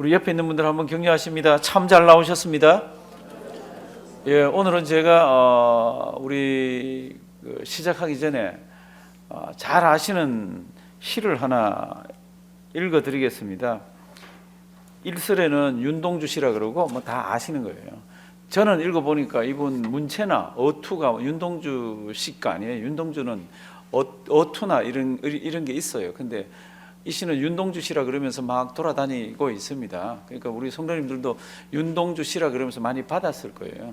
우리 옆에 있는 분들 한번 격려하십니다. 참 잘 나오셨습니다. 예, 오늘은 제가 우리 시작하기 전에 잘 아시는 시를 하나 읽어드리겠습니다. 일설에는 윤동주 시라 그러고 뭐 다 아시는 거예요. 저는 읽어보니까 이분 문체나 어투가 윤동주 시가 아니에요. 윤동주는 어투나 이런 게 있어요. 근데 이 시는 윤동주 시라 그러면서 막 돌아다니고 있습니다. 그러니까 우리 성도님들도 윤동주 시라 그러면서 많이 받았을 거예요.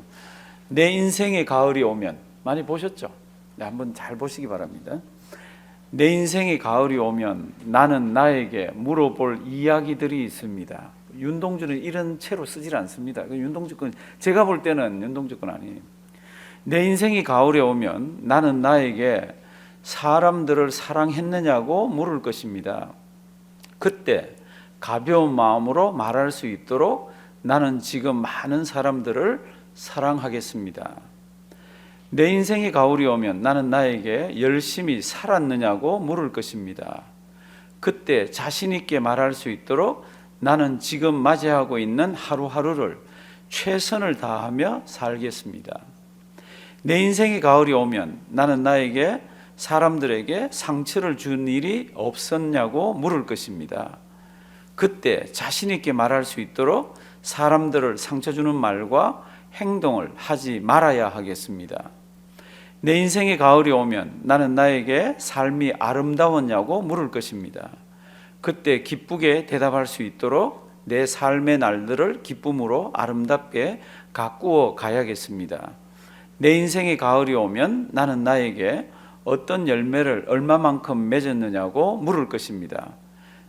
내 인생의 가을이 오면, 많이 보셨죠? 네, 한번 잘 보시기 바랍니다. 내 인생의 가을이 오면 나는 나에게 물어볼 이야기들이 있습니다. 윤동주는 이런 채로 쓰질 않습니다. 윤동주 건, 제가 볼 때는 윤동주 건 아니에요. 내 인생이 가을에 오면 나는 나에게 사람들을 사랑했느냐고 물을 것입니다. 그때 가벼운 마음으로 말할 수 있도록 나는 지금 많은 사람들을 사랑하겠습니다. 내 인생이 가을이 오면 나는 나에게 열심히 살았느냐고 물을 것입니다. 그때 자신 있게 말할 수 있도록 나는 지금 맞이하고 있는 하루하루를 최선을 다하며 살겠습니다. 내 인생의 가을이 오면 나는 나에게 사람들에게 상처를 준 일이 없었냐고 물을 것입니다. 그때 자신 있게 말할 수 있도록 사람들을 상처 주는 말과 행동을 하지 말아야 하겠습니다. 내 인생의 가을이 오면 나는 나에게 삶이 아름다웠냐고 물을 것입니다. 그때 기쁘게 대답할 수 있도록 내 삶의 날들을 기쁨으로 아름답게 가꾸어 가야겠습니다. 내 인생의 가을이 오면 나는 나에게 어떤 열매를 얼마만큼 맺었느냐고 물을 것입니다.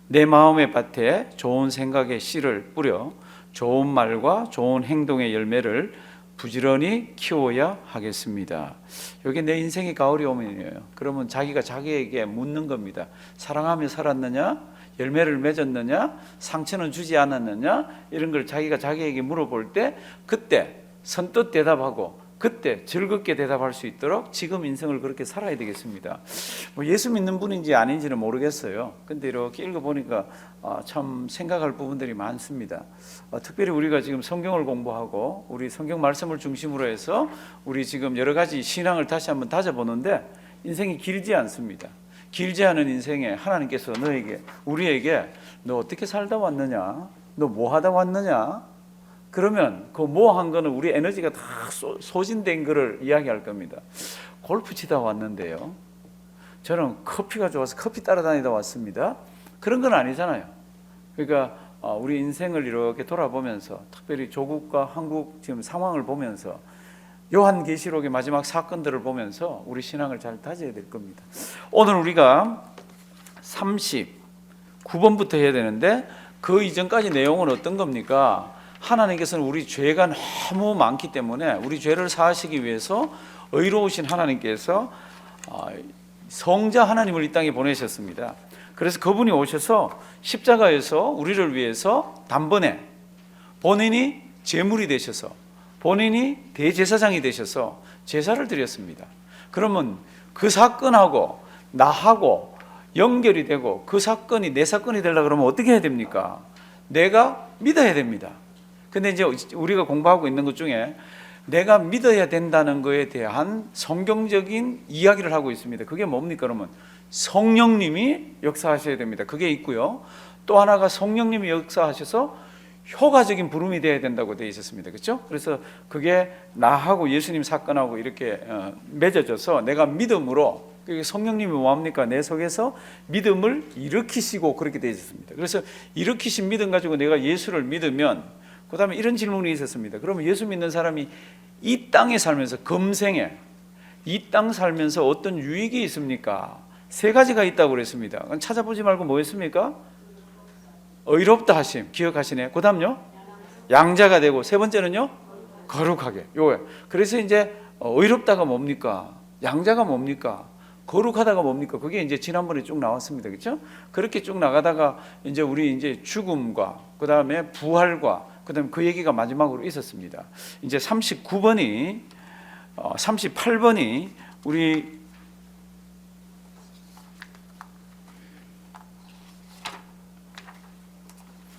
내 마음의 밭에 좋은 생각의 씨를 뿌려 좋은 말과 좋은 행동의 열매를 부지런히 키워야 하겠습니다. 여기 내 인생의 가을이 오면이에요. 그러면 자기가 자기에게 묻는 겁니다. 사랑하며 살았느냐? 열매를 맺었느냐? 상처는 주지 않았느냐? 이런 걸 자기가 자기에게 물어볼 때 그때 선뜻 대답하고 그때 즐겁게 대답할 수 있도록 지금 인생을 그렇게 살아야 되겠습니다. 뭐 예수 믿는 분인지 아닌지는 모르겠어요. 근데 이렇게 읽어보니까 참 생각할 부분들이 많습니다. 특별히 우리가 지금 성경을 공부하고 우리 성경 말씀을 중심으로 해서 우리 지금 여러 가지 신앙을 다시 한번 다져보는데 인생이 길지 않습니다. 길지 않은 인생에 하나님께서 우리에게 너 어떻게 살다 왔느냐? 너 뭐 하다 왔느냐? 그러면 그 뭐 한 거는 우리 에너지가 다 소진된 거를 이야기할 겁니다. 골프 치다 왔는데요. 저는 커피가 좋아서 커피 따라다니다 왔습니다. 그런 건 아니잖아요. 그러니까 우리 인생을 이렇게 돌아보면서 특별히 조국과 한국 지금 상황을 보면서 요한계시록의 마지막 사건들을 보면서 우리 신앙을 잘 다져야 될 겁니다. 오늘 우리가 39번부터 해야 되는데 그 이전까지 내용은 어떤 겁니까? 하나님께서는 우리 죄가 너무 많기 때문에 우리 죄를 사하시기 위해서 의로우신 하나님께서 성자 하나님을 이 땅에 보내셨습니다. 그래서 그분이 오셔서 십자가에서 우리를 위해서 단번에 본인이 제물이 되셔서 본인이 대제사장이 되셔서 제사를 드렸습니다. 그러면 그 사건하고 나하고 연결이 되고 그 사건이 내 사건이 되려고 그러면 어떻게 해야 됩니까? 내가 믿어야 됩니다. 근데 이제 우리가 공부하고 있는 것 중에 내가 믿어야 된다는 것에 대한 성경적인 이야기를 하고 있습니다. 그게 뭡니까? 그러면 성령님이 역사하셔야 됩니다. 그게 있고요. 또 하나가 성령님이 역사하셔서 효과적인 부름이 되어야 된다고 되어 있었습니다. 그렇죠? 그래서 그게 나하고 예수님 사건하고 이렇게 맺어져서 내가 믿음으로, 성령님이 뭐합니까? 내 속에서 믿음을 일으키시고 그렇게 되어 있었습니다. 그래서 일으키신 믿음 가지고 내가 예수를 믿으면 그 다음에 이런 질문이 있었습니다. 그러면 예수 믿는 사람이 이 땅에 살면서 금생에 이 땅 살면서 어떤 유익이 있습니까? 세 가지가 있다고 그랬습니다. 찾아보지 말고 뭐 했습니까? 의롭다 하심, 기억하시네. 그 다음요? 양자가 되고, 세 번째는요? 거룩하게. 요거예요. 그래서 이제 의롭다가 뭡니까? 양자가 뭡니까? 거룩하다가 뭡니까? 그게 이제 지난번에 쭉 나왔습니다. 그렇죠? 그렇게 쭉 나가다가 이제 우리 이제 죽음과 그 다음에 부활과 그 다음에 그 얘기가 마지막으로 있었습니다. 이제 38번이 우리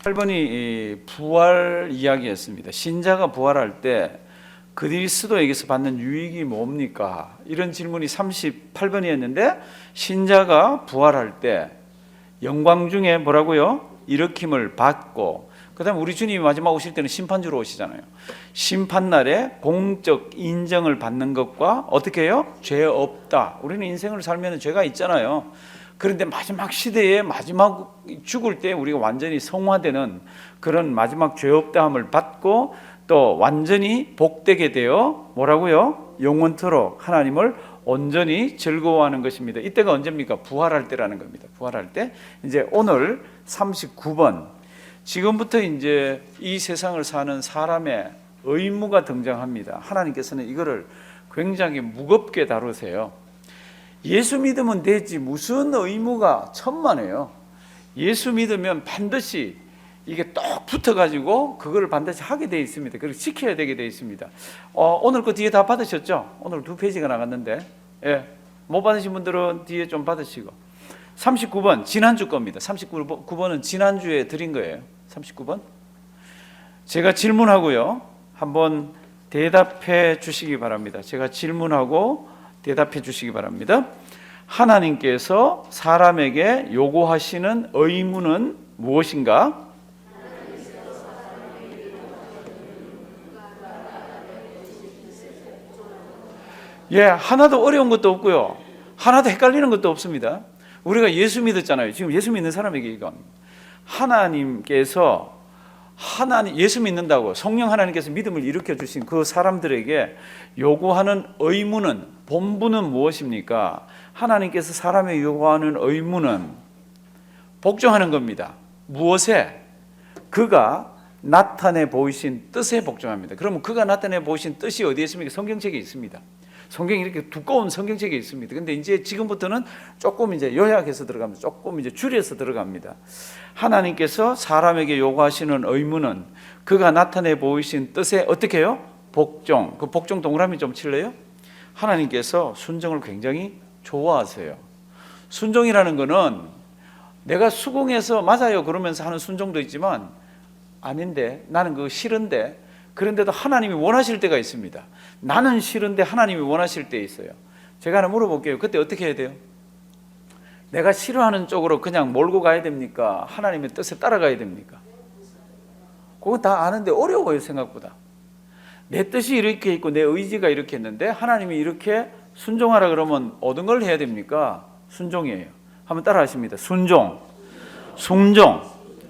8번이 부활 이야기였습니다. 신자가 부활할 때 그리스도에게서 받는 유익이 뭡니까? 이런 질문이 38번이었는데 신자가 부활할 때 영광 중에 뭐라고요? 일으킴을 받고, 그 다음에 우리 주님이 마지막 오실 때는 심판주로 오시잖아요. 심판날에 공적 인정을 받는 것과 어떻게 해요? 죄 없다. 우리는 인생을 살면 죄가 있잖아요. 그런데 마지막 시대에 마지막 죽을 때 우리가 완전히 성화되는 그런 마지막 죄 없다함을 받고 또 완전히 복되게 되어 뭐라고요? 영원토록 하나님을 온전히 즐거워하는 것입니다. 이때가 언제입니까? 부활할 때라는 겁니다. 부활할 때. 이제 오늘 39번. 지금부터 이제 이 세상을 사는 사람의 의무가 등장합니다. 하나님께서는 이거를 굉장히 무겁게 다루세요. 예수 믿으면 되지 무슨 의무가 천만에요. 예수 믿으면 반드시 이게 똑 붙어가지고 그걸 반드시 하게 되어 있습니다. 그리고 지켜야 되게 되어 있습니다. 오늘 그 뒤에 다 받으셨죠? 오늘 2페이지가 나갔는데, 예, 못 받으신 분들은 뒤에 좀 받으시고. 39번 지난주 겁니다. 39번은 지난주에 드린 거예요. 39번 제가 질문하고요, 한번 대답해 주시기 바랍니다. 제가 질문하고 대답해 주시기 바랍니다. 하나님께서 사람에게 요구하시는 의무는 무엇인가? 예, 하나도 어려운 것도 없고요, 하나도 헷갈리는 것도 없습니다. 우리가 예수 믿었잖아요. 지금 예수 믿는 사람에게 이건 하나님께서 예수 믿는다고 성령 하나님께서 믿음을 일으켜 주신 그 사람들에게 요구하는 의무는, 본분은 무엇입니까? 하나님께서 사람에게 요구하는 의무는 복종하는 겁니다. 무엇에? 그가 나타내 보이신 뜻에 복종합니다. 그러면 그가 나타내 보이신 뜻이 어디에 있습니까? 성경책에 있습니다. 성경이 이렇게 두꺼운 성경책에 있습니다. 근데 이제 지금부터는 조금 이제 요약해서 들어갑니다. 조금 이제 줄여서 들어갑니다. 하나님께서 사람에게 요구하시는 의무는 그가 나타내 보이신 뜻에 어떻게 해요? 복종. 그 복종 동그라미 좀 칠래요? 하나님께서 순종을 굉장히 좋아하세요. 순종이라는 거는 내가 수긍해서 맞아요 그러면서 하는 순종도 있지만, 아닌데 나는 그거 싫은데, 그런데도 하나님이 원하실 때가 있습니다. 나는 싫은데 하나님이 원하실 때 있어요. 제가 하나 물어볼게요. 그때 어떻게 해야 돼요? 내가 싫어하는 쪽으로 그냥 몰고 가야 됩니까? 하나님의 뜻에 따라가야 됩니까? 그거 다 아는데 어려워요. 생각보다. 내 뜻이 이렇게 있고 내 의지가 이렇게 있는데 하나님이 이렇게 순종하라 그러면 어떤 걸 해야 됩니까? 순종이에요. 한번 따라 하십니다. 순종. 순종.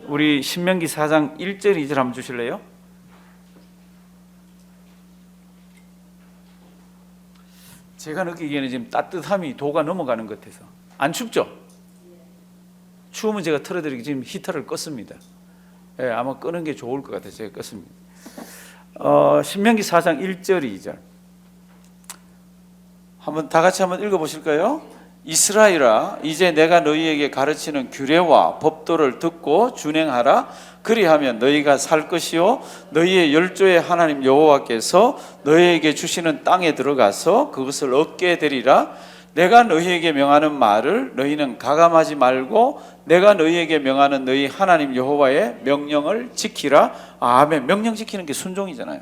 우리 신명기 4장 1절 2절 한번 주실래요? 제가 느끼기에는 지금 따뜻함이 도가 넘어가는 것 같아서. 안 춥죠? 추우면 제가 틀어드리기 지금 히터를 껐습니다. 예, 아마 끄는 게 좋을 것 같아서 제가 껐습니다. 신명기 4장 1절 2절 한번 다 같이 한번 읽어보실까요? 이스라엘아, 이제 내가 너희에게 가르치는 규례와 법도를 듣고 준행하라. 그리하면 너희가 살 것이요 너희의 열조의 하나님 여호와께서 너희에게 주시는 땅에 들어가서 그것을 얻게 되리라. 내가 너희에게 명하는 말을 너희는 가감하지 말고 내가 너희에게 명하는 너희 하나님 여호와의 명령을 지키라. 아멘. 명령 지키는 게 순종이잖아요.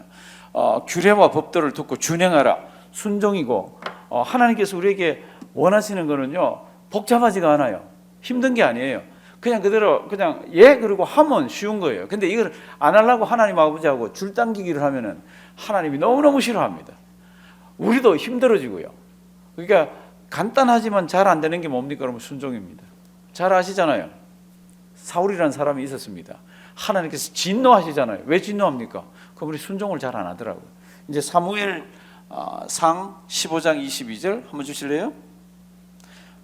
규례와 법도를 듣고 준행하라. 순종이고, 하나님께서 우리에게 원하시는 거는요, 복잡하지가 않아요. 힘든 게 아니에요. 그냥 그대로 그냥 그리고 하면 쉬운 거예요. 근데 이걸 안 하려고 하나님 아버지하고 줄 당기기를 하면은 하나님이 너무너무 싫어합니다. 우리도 힘들어지고요. 그러니까 간단하지만 잘 안 되는 게 뭡니까? 그러면 순종입니다. 잘 아시잖아요. 사울이라는 사람이 있었습니다. 하나님께서 진노하시잖아요. 왜 진노합니까? 그분이 순종을 잘 안 하더라고요. 이제 사무엘 상 15장 22절 한번 주실래요?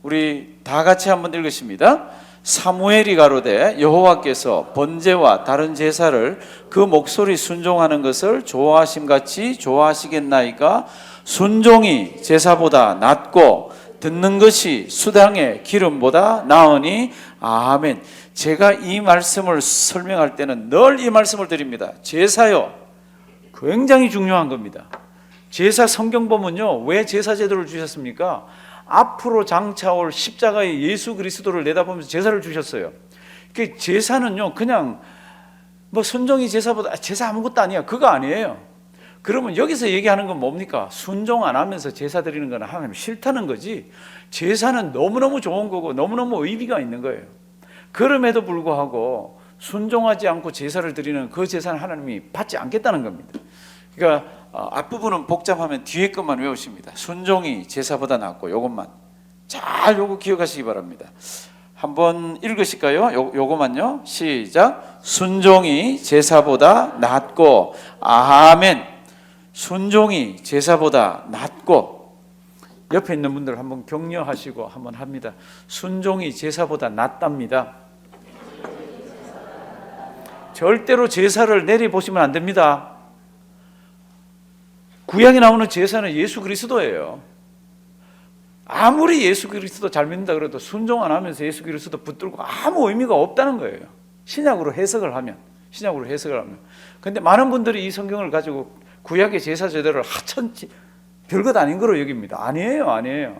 우리 다 같이 한번 읽으십니다. 사무엘이 가로되 여호와께서 번제와 다른 제사를 그 목소리 순종하는 것을 좋아하심같이 좋아하시겠나이까? 순종이 제사보다 낫고 듣는 것이 수당의 기름보다 나으니. 아멘. 제가 이 말씀을 설명할 때는 늘 이 말씀을 드립니다. 제사요, 굉장히 중요한 겁니다. 제사 성경 보면요, 왜 제사 제도를 주셨습니까? 앞으로 장차올 십자가의 예수 그리스도를 내다보면서 제사를 주셨어요. 그 제사는요, 그냥 뭐 순종이 제사보다 제사 아무것도 아니야. 그거 아니에요. 그러면 여기서 얘기하는 건 뭡니까? 순종 안 하면서 제사 드리는 건 하나님 싫다는 거지. 제사는 너무너무 좋은 거고 너무너무 의미가 있는 거예요. 그럼에도 불구하고 순종하지 않고 제사를 드리는 그 제사는 하나님이 받지 않겠다는 겁니다. 그러니까 앞부분은 복잡하면 뒤에 것만 외우십니다. 순종이 제사보다 낫고, 요것만 잘 요거 기억하시기 바랍니다. 한번 읽으실까요? 요거만요. 시작. 순종이 제사보다 낫고. 아멘. 순종이 제사보다 낫고. 옆에 있는 분들 한번 격려하시고 한번 합니다. 순종이 제사보다 낫답니다. 절대로 제사를 내려보시면 안 됩니다. 구약에 나오는 제사는 예수 그리스도예요. 아무리 예수 그리스도 잘 믿는다 그래도 순종 안 하면서 예수 그리스도 붙들고 아무 의미가 없다는 거예요. 신약으로 해석을 하면. 근데 많은 분들이 이 성경을 가지고 구약의 제사 제도를 하천치 별것 아닌 거로 여깁니다. 아니에요.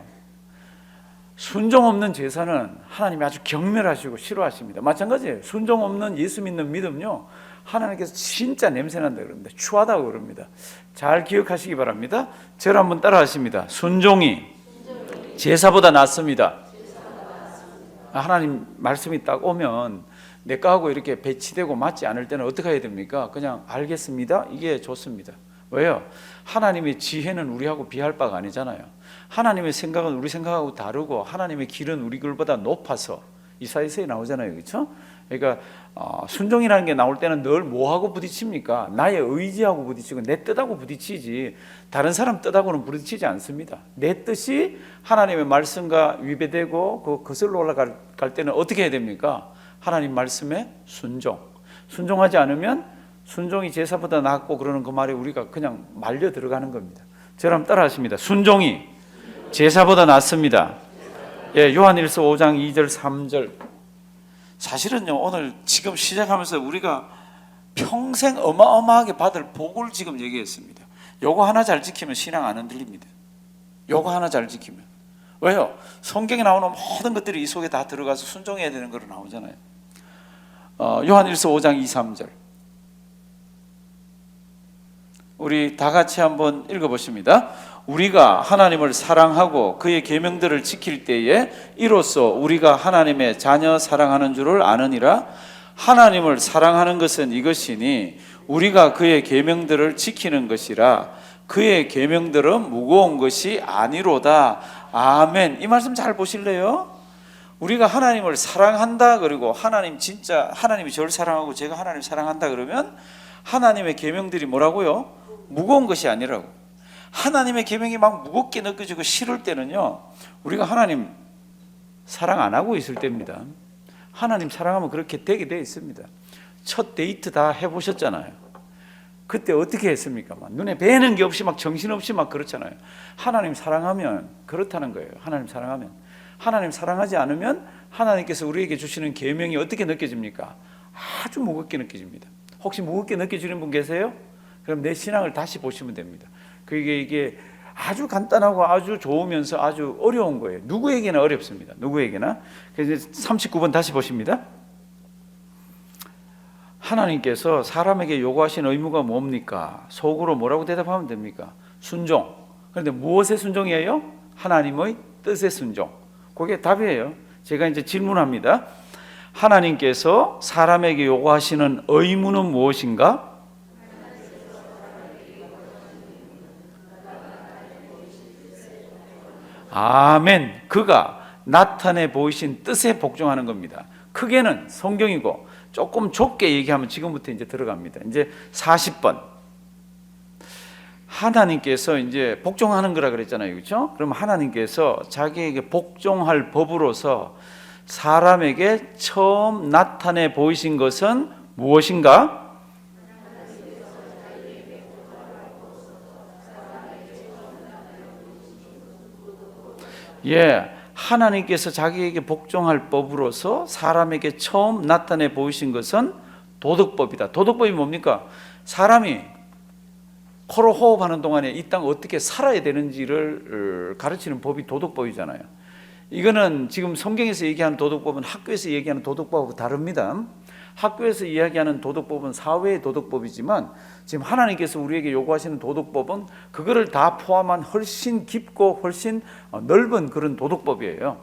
순종 없는 제사는 하나님이 아주 경멸하시고 싫어하십니다. 마찬가지예요. 순종 없는 예수 믿는 믿음요, 하나님께서 진짜 냄새난다 그럽니다. 추하다고 그럽니다. 잘 기억하시기 바랍니다. 저를 한번 따라 하십니다. 순종이 제사보다 낫습니다. 하나님 말씀이 딱 오면 내 거하고 이렇게 배치되고 맞지 않을 때는 어떻게 해야 됩니까? 그냥 알겠습니다. 이게 좋습니다. 왜요? 하나님의 지혜는 우리하고 비할 바가 아니잖아요. 하나님의 생각은 우리 생각하고 다르고 하나님의 길은 우리 길보다 높아서 이사야서에 나오잖아요. 그렇죠? 그러니까 순종이라는 게 나올 때는 늘 뭐하고 부딪힙니까? 나의 의지하고 부딪히고 내 뜻하고 부딪히지 다른 사람 뜻하고는 부딪히지 않습니다. 내 뜻이 하나님의 말씀과 위배되고 거슬러 올라갈 때는 어떻게 해야 됩니까? 하나님 말씀에 순종하지 않으면 순종이 제사보다 낫고 그러는 그 말에 우리가 그냥 말려 들어가는 겁니다. 저랑 따라 하십니다. 순종이 제사보다 낫습니다. 예, 요한일서 5장 2절 3절. 사실은요, 오늘 지금 시작하면서 우리가 평생 어마어마하게 받을 복을 지금 얘기했습니다. 요거 하나 잘 지키면 신앙 안 흔들립니다. 요거 하나 잘 지키면. 왜요? 성경에 나오는 모든 것들이 이 속에 다 들어가서 순종해야 되는 거로 나오잖아요. 요한일서 5장 2, 3절. 우리 다 같이 한번 읽어보십니다. 우리가 하나님을 사랑하고 그의 계명들을 지킬 때에 이로써 우리가 하나님의 자녀 사랑하는 줄을 아느니라. 하나님을 사랑하는 것은 이것이니 우리가 그의 계명들을 지키는 것이라. 그의 계명들은 무거운 것이 아니로다. 아멘. 이 말씀 잘 보실래요? 우리가 하나님을 사랑한다, 그리고 하나님 진짜 하나님이 저를 사랑하고 제가 하나님 사랑한다 그러면 하나님의 계명들이 뭐라고요? 무거운 것이 아니라고. 하나님의 계명이 막 무겁게 느껴지고 싫을 때는요, 우리가 하나님 사랑 안 하고 있을 때입니다. 하나님 사랑하면 그렇게 되게 돼 있습니다. 첫 데이트 다 해보셨잖아요. 그때 어떻게 했습니까? 막 눈에 뵈는 게 없이 막 정신없이 막 그렇잖아요. 하나님 사랑하면 그렇다는 거예요. 하나님 사랑하지 않으면 하나님께서 우리에게 주시는 계명이 어떻게 느껴집니까? 아주 무겁게 느껴집니다. 혹시 무겁게 느껴지는 분 계세요? 그럼 내 신앙을 다시 보시면 됩니다. 이게 아주 간단하고 아주 좋으면서 아주 어려운 거예요. 누구에게나 어렵습니다. 누구에게나. 그래서 39번 다시 보십니다. 하나님께서 사람에게 요구하신 의무가 뭡니까? 속으로 뭐라고 대답하면 됩니까? 순종. 그런데 무엇의 순종이에요? 하나님의 뜻의 순종. 그게 답이에요. 제가 이제 질문합니다. 하나님께서 사람에게 요구하시는 의무는 무엇인가? 아멘. 그가 나타내 보이신 뜻에 복종하는 겁니다. 크게는 성경이고 조금 좁게 얘기하면 지금부터 이제 들어갑니다. 이제 40번. 하나님께서 이제 복종하는 거라 그랬잖아요. 그렇죠? 그럼 하나님께서 자기에게 복종할 법으로서 사람에게 처음 나타내 보이신 것은 무엇인가? 예, 하나님께서 자기에게 복종할 법으로서 사람에게 처음 나타내 보이신 것은 도덕법이다. 도덕법이 뭡니까? 사람이 코로 호흡하는 동안에 이 땅 어떻게 살아야 되는지를 가르치는 법이 도덕법이잖아요. 이거는 지금 성경에서 얘기하는 도덕법은 학교에서 얘기하는 도덕법하고 다릅니다. 학교에서 이야기하는 도덕법은 사회의 도덕법이지만 지금 하나님께서 우리에게 요구하시는 도덕법은 그거를 다 포함한 훨씬 깊고 훨씬 넓은 그런 도덕법이에요.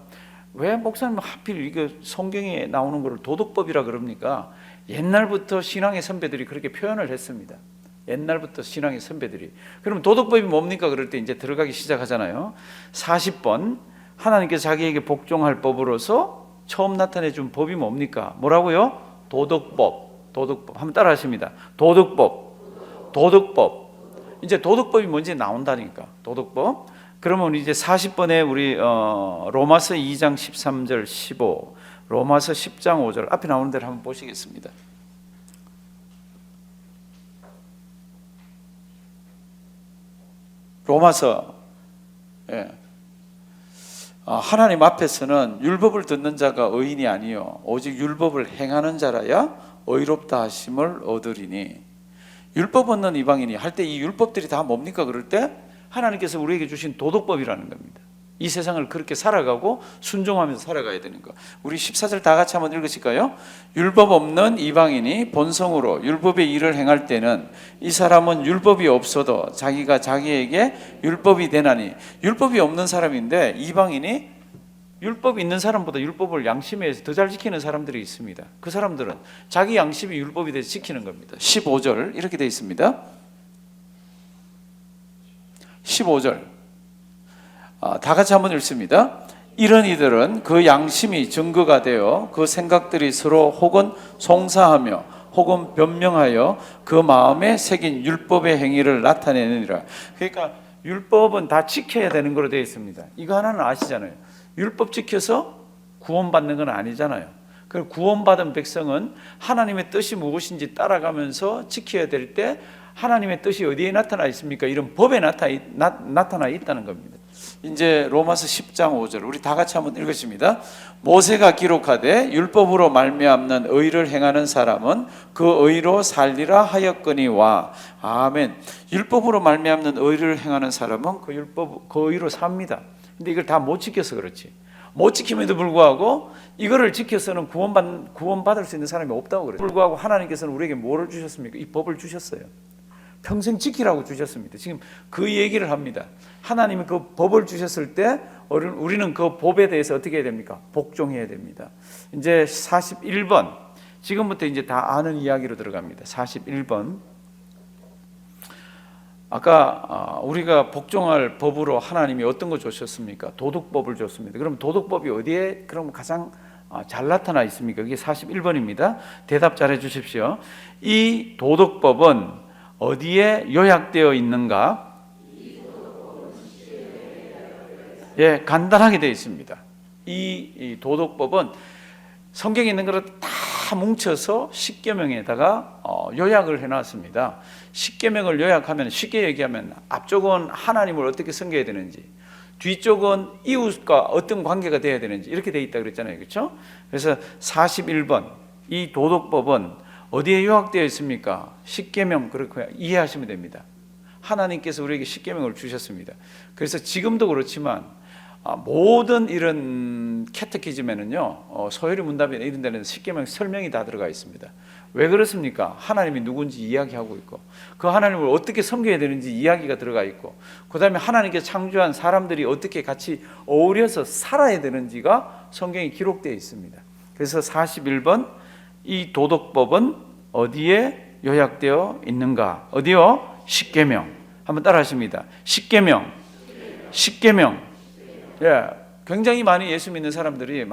왜 목사님 하필 이게 성경에 나오는 것을 도덕법이라 그럽니까? 옛날부터 신앙의 선배들이 그렇게 표현을 했습니다. 옛날부터 신앙의 선배들이. 그럼 도덕법이 뭡니까? 그럴 때 이제 들어가기 시작하잖아요. 40번 하나님께서 자기에게 복종할 법으로서 처음 나타내 준 법이 뭡니까? 뭐라고요? 도덕법. 도덕법. 한번 따라 하십니다. 도덕법. 도덕법. 이제 도덕법이 뭔지 나온다니까. 도덕법. 그러면 이제 40번에 우리 로마서 2장 13절 15, 로마서 10장 5절 앞에 나오는 대로 한번 보시겠습니다. 로마서, 하나님 앞에서는 율법을 듣는 자가 의인이 아니요 오직 율법을 행하는 자라야 의롭다 하심을 얻으리니. 율법 없는 이방인이 할 때 이 율법들이 다 뭡니까? 그럴 때 하나님께서 우리에게 주신 도덕법이라는 겁니다. 이 세상을 그렇게 살아가고 순종하면서 살아가야 되는 거. 우리 14절 다 같이 한번 읽으실까요? 율법 없는 이방인이 본성으로 율법의 일을 행할 때는 이 사람은 율법이 없어도 자기가 자기에게 율법이 되나니. 율법이 없는 사람인데 이방인이 율법 있는 사람보다 율법을 양심에 의해서 더 잘 지키는 사람들이 있습니다. 그 사람들은 자기 양심이 율법이 돼서 지키는 겁니다. 15절 이렇게 되어 있습니다. 15절 다 같이 한번 읽습니다. 이런 이들은 그 양심이 증거가 되어 그 생각들이 서로 혹은 송사하며 혹은 변명하여 그 마음에 새긴 율법의 행위를 나타내느니라. 그러니까 율법은 다 지켜야 되는 거로 되어 있습니다. 이거 하나는 아시잖아요. 율법 지켜서 구원받는 건 아니잖아요. 그리고 구원받은 백성은 하나님의 뜻이 무엇인지 따라가면서 지켜야 될 때 하나님의 뜻이 어디에 나타나 있습니까? 이런 법에 나타나 있다는 겁니다. 이제 로마서 10장 5절 우리 다 같이 한번 읽으십니다. 모세가 기록하되 율법으로 말미암는 의를 행하는 사람은 그 의로 살리라 하였거니와. 아멘. 율법으로 말미암는 의를 행하는 사람은 그 의로 삽니다. 근데 이걸 다 못 지켜서 그렇지. 못 지킴에도 불구하고 이거를 지켜서는 구원받을 수 있는 사람이 없다고 그래요. 불구하고 하나님께서는 우리에게 뭐를 주셨습니까? 이 법을 주셨어요. 평생 지키라고 주셨습니다. 지금 그 얘기를 합니다. 하나님이 그 법을 주셨을 때 우리는 그 법에 대해서 어떻게 해야 됩니까? 복종해야 됩니다. 이제 41번 지금부터 이제 다 아는 이야기로 들어갑니다. 41번 아까 우리가 복종할 법으로 하나님이 어떤 거 주셨습니까? 도덕법을 줬습니다. 그럼 도덕법이 어디에 그럼 가장 잘 나타나 있습니까? 그게 41번입니다. 대답 잘 해주십시오. 이 도덕법은 어디에 요약되어 있는가? 예, 간단하게 되어 있습니다. 이 도덕법은 성경에 있는 것을 다 뭉쳐서 십계명에다가 요약을 해놨습니다. 십계명을 요약하면 쉽게 얘기하면 앞쪽은 하나님을 어떻게 섬겨야 되는지, 뒤쪽은 이웃과 어떤 관계가 돼야 되는지 이렇게 되어 있다 그랬잖아요, 그렇죠? 그래서 41번 이 도덕법은 어디에 요약되어 있습니까? 십계명 그렇게 이해하시면 됩니다. 하나님께서 우리에게 십계명을 주셨습니다. 그래서 지금도 그렇지만 모든 이런 캐테키즘에는요, 소요리 문답이나 이런 데는 십계명 설명이 다 들어가 있습니다. 왜 그렇습니까? 하나님이 누군지 이야기하고 있고 그 하나님을 어떻게 섬겨야 되는지 이야기가 들어가 있고 그 다음에 하나님께서 창조한 사람들이 어떻게 같이 어울려서 살아야 되는지가 성경에 기록되어 있습니다. 그래서 41번 이 도덕법은 어디에 요약되어 있는가? 어디요? 십계명. 한번 따라 하십니다. 십계명. 십계명. 예, 굉장히 많은 예수 믿는 사람들이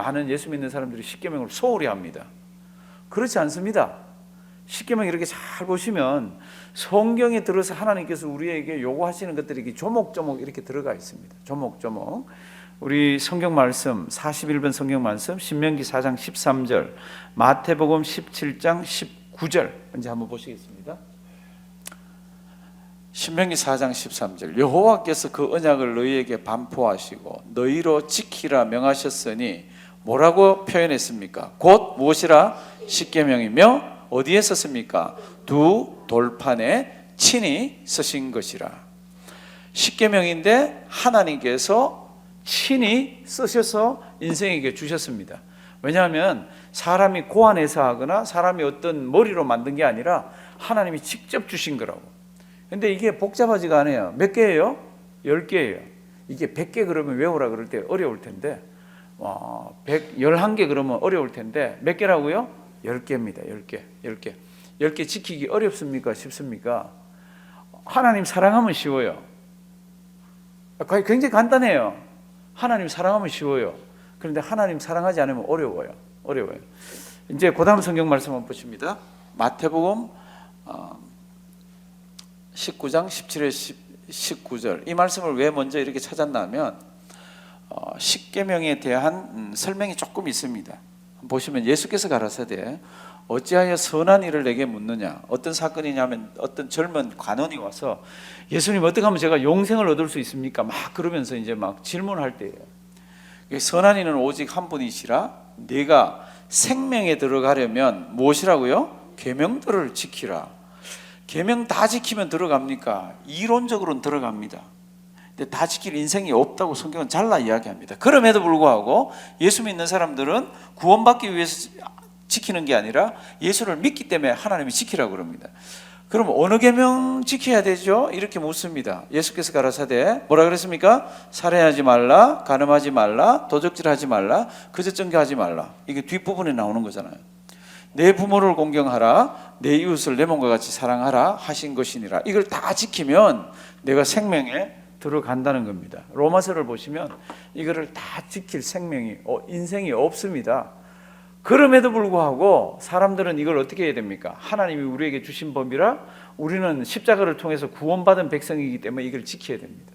십계명을 소홀히 합니다. 그렇지 않습니다. 십계명 이렇게 잘 보시면 성경에 들어서 하나님께서 우리에게 요구하시는 것들이 조목조목 이렇게 들어가 있습니다. 조목조목. 우리 성경 말씀 41번 성경 말씀 신명기 4장 13절 마태복음 17장 19절 먼저 한번 보시겠습니다. 신명기 4장 13절 여호와께서 그 언약을 너희에게 반포하시고 너희로 지키라 명하셨으니 뭐라고 표현했습니까? 곧 무엇이라? 십계명이며 어디에 썼습니까? 두 돌판에 친히 쓰신 것이라. 십계명인데 하나님께서 친히 쓰셔서 인생에게 주셨습니다. 왜냐하면 사람이 고안해서 하거나 사람이 어떤 머리로 만든 게 아니라 하나님이 직접 주신 거라고. 근데 이게 복잡하지가 않아요. 몇 개예요? 10개예요. 이게 100개 그러면 외우라 그럴 때 어려울 텐데 11개 그러면 어려울 텐데 몇 개라고요? 10개입니다. 10개. 10개. 10개 지키기 어렵습니까? 쉽습니까? 하나님 사랑하면 쉬워요. 굉장히 간단해요. 하나님 사랑하면 쉬워요. 그런데 하나님 사랑하지 않으면 어려워요. 어려워요. 이제 그다음 성경 말씀 한번 보십니다. 마태복음 19장 17절 19절. 이 말씀을 왜 먼저 이렇게 찾았냐면 십계명에 대한 설명이 조금 있습니다. 보시면 예수께서 가라사대 어찌하여 선한 일을 내게 묻느냐. 어떤 사건이냐면 어떤 젊은 관원이 와서 예수님 어떻게 하면 제가 용생을 얻을 수 있습니까? 막 그러면서 이제 막 질문할 때예요. 선한 이는 오직 한 분이시라. 네가 생명에 들어가려면 무엇이라고요? 계명들을 지키라. 계명 다 지키면 들어갑니까? 이론적으로는 들어갑니다. 근데 다 지킬 인생이 없다고 성경은 잘라 이야기합니다. 그럼에도 불구하고 예수 믿는 사람들은 구원받기 위해서 지키는 게 아니라 예수를 믿기 때문에 하나님이 지키라고 그럽니다. 그럼 어느 계명 지켜야 되죠? 이렇게 묻습니다. 예수께서 가라사대 뭐라 그랬습니까? 살인하지 말라, 간음하지 말라, 도적질하지 말라, 거짓증거하지 말라. 이게 뒷부분에 나오는 거잖아요. 내 부모를 공경하라, 내 이웃을 내 몸과 같이 사랑하라 하신 것이니라. 이걸 다 지키면 내가 생명에 들어간다는 겁니다. 로마서를 보시면 이거를 다 지킬 인생이 없습니다. 그럼에도 불구하고 사람들은 이걸 어떻게 해야 됩니까? 하나님이 우리에게 주신 법이라 우리는 십자가를 통해서 구원받은 백성이기 때문에 이걸 지켜야 됩니다.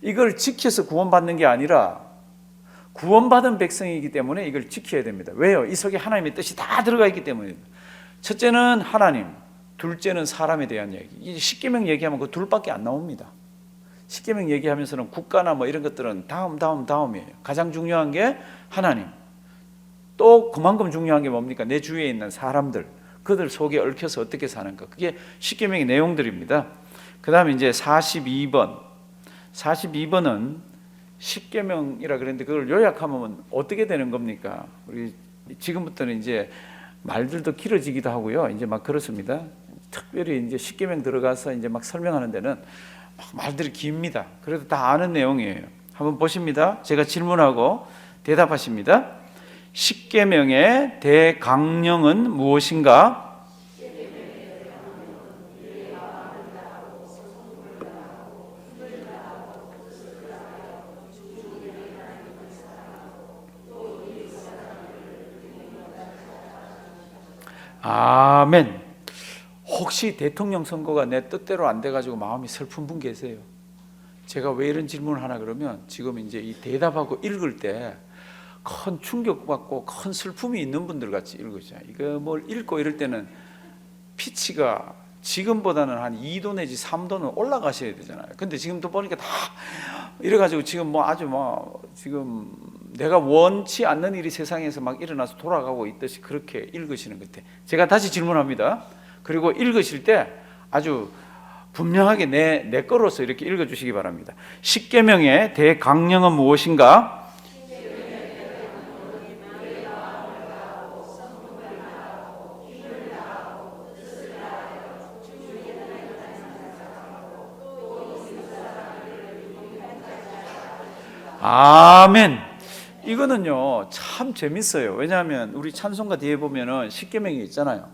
이걸 지켜서 구원받는 게 아니라 구원받은 백성이기 때문에 이걸 지켜야 됩니다. 왜요? 이 속에 하나님의 뜻이 다 들어가 있기 때문입니다. 첫째는 하나님, 둘째는 사람에 대한 얘기. 이 십계명 얘기하면 그 둘밖에 안 나옵니다. 십계명 얘기하면서는 국가나 뭐 이런 것들은 다음이에요. 가장 중요한 게 하나님. 또 그만큼 중요한 게 뭡니까? 내 주위에 있는 사람들, 그들 속에 얽혀서 어떻게 사는가. 그게 십계명의 내용들입니다. 그 다음에 이제 42번은 십계명이라 그랬는데 그걸 요약하면 어떻게 되는 겁니까? 우리 지금부터는 이제 말들도 길어지기도 하고요. 이제 막 그렇습니다. 특별히 이제 십계명 들어가서 이제 막 설명하는 데는 막 말들이 깁니다. 그래도 다 아는 내용이에요. 한번 보십니다. 제가 질문하고 대답하십니다. 십계명의 대강령은 무엇인가? 아멘. 혹시 대통령 선거가 내 뜻대로 안 돼가지고 마음이 슬픈 분 계세요? 제가 왜 이런 질문을 하나 그러면 지금 이제 이 대답하고 읽을 때 큰 충격받고 큰 슬픔이 있는 분들 같이 읽으시죠. 이거 뭘 읽고 이럴 때는 피치가 지금보다는 한 2도 내지 3도는 올라가셔야 되잖아요. 근데 지금도 보니까 다 이래가지고 지금 뭐 아주 뭐 지금 내가 원치 않는 일이 세상에서 막 일어나서 돌아가고 있듯이 그렇게 읽으시는 것 같아요. 제가 다시 질문합니다. 그리고 읽으실 때 아주 분명하게 내 거로서 이렇게 읽어주시기 바랍니다. 십계명의 대강령은 무엇인가? 아멘. 이거는요 참 재밌어요. 왜냐하면 우리 찬송가 뒤에 보면은 십계명이 있잖아요.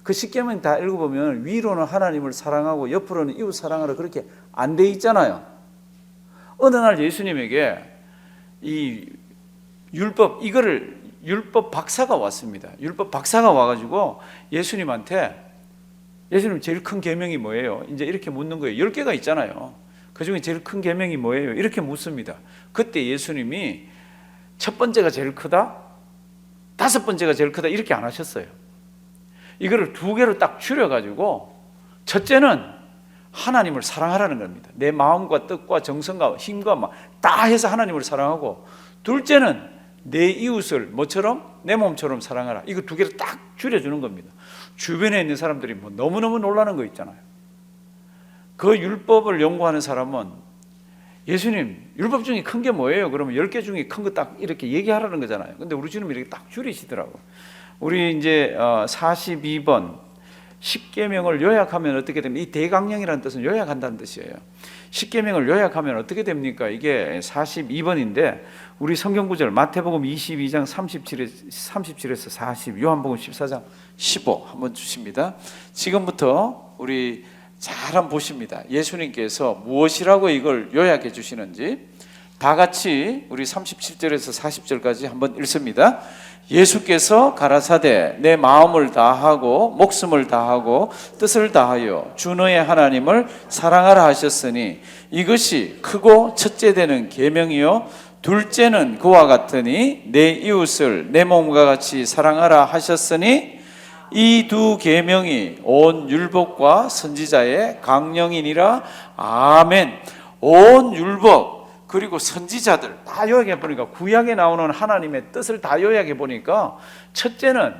그 십계명 다 읽어보면 위로는 하나님을 사랑하고 옆으로는 이웃 사랑하라 그렇게 안 돼 있잖아요. 어느 날 예수님에게 이 율법 박사가 왔습니다. 율법 박사가 와가지고 예수님한테 예수님 제일 큰 계명이 뭐예요? 이제 이렇게 묻는 거예요. 10개가 있잖아요. 그 중에 제일 큰 계명이 뭐예요? 이렇게 묻습니다. 그때 예수님이 첫 번째가 제일 크다, 5번째가 제일 크다 이렇게 안 하셨어요. 이거를 2개로 딱 줄여가지고 첫째는 하나님을 사랑하라는 겁니다. 내 마음과 뜻과 정성과 힘과 다 해서 하나님을 사랑하고, 둘째는 내 이웃을 뭐처럼? 내 몸처럼 사랑하라. 이거 2개를 딱 줄여주는 겁니다. 주변에 있는 사람들이 뭐 너무너무 놀라는 거 있잖아요. 그 율법을 연구하는 사람은 예수님 율법 중에 큰 게 뭐예요? 그러면 10개 중에 큰 거 딱 이렇게 얘기하라는 거잖아요. 근데 우리 주님이 이렇게 딱 줄이시더라고. 우리 이제 42번 10계명을 요약하면 어떻게 됩니까? 이 대강령이라는 뜻은 요약한다는 뜻이에요. 10계명을 요약하면 어떻게 됩니까? 이게 42번인데 우리 성경 구절 마태복음 22장 37에서 40, 요한복음 14장 15 한번 주십니다. 지금부터 우리 잘 한번 보십니다. 예수님께서 무엇이라고 이걸 요약해 주시는지 다 같이 우리 37절에서 40절까지 한번 읽습니다. 예수께서 가라사대 내 마음을 다하고 목숨을 다하고 뜻을 다하여 주 너의 하나님을 사랑하라 하셨으니 이것이 크고 첫째 되는 계명이요 둘째는 그와 같으니 내 이웃을 내 몸과 같이 사랑하라 하셨으니 이 두 계명이 온 율법과 선지자의 강령이니라. 아멘. 온 율법 그리고 선지자들 다 요약해 보니까 구약에 나오는 하나님의 뜻을 다 요약해 보니까 첫째는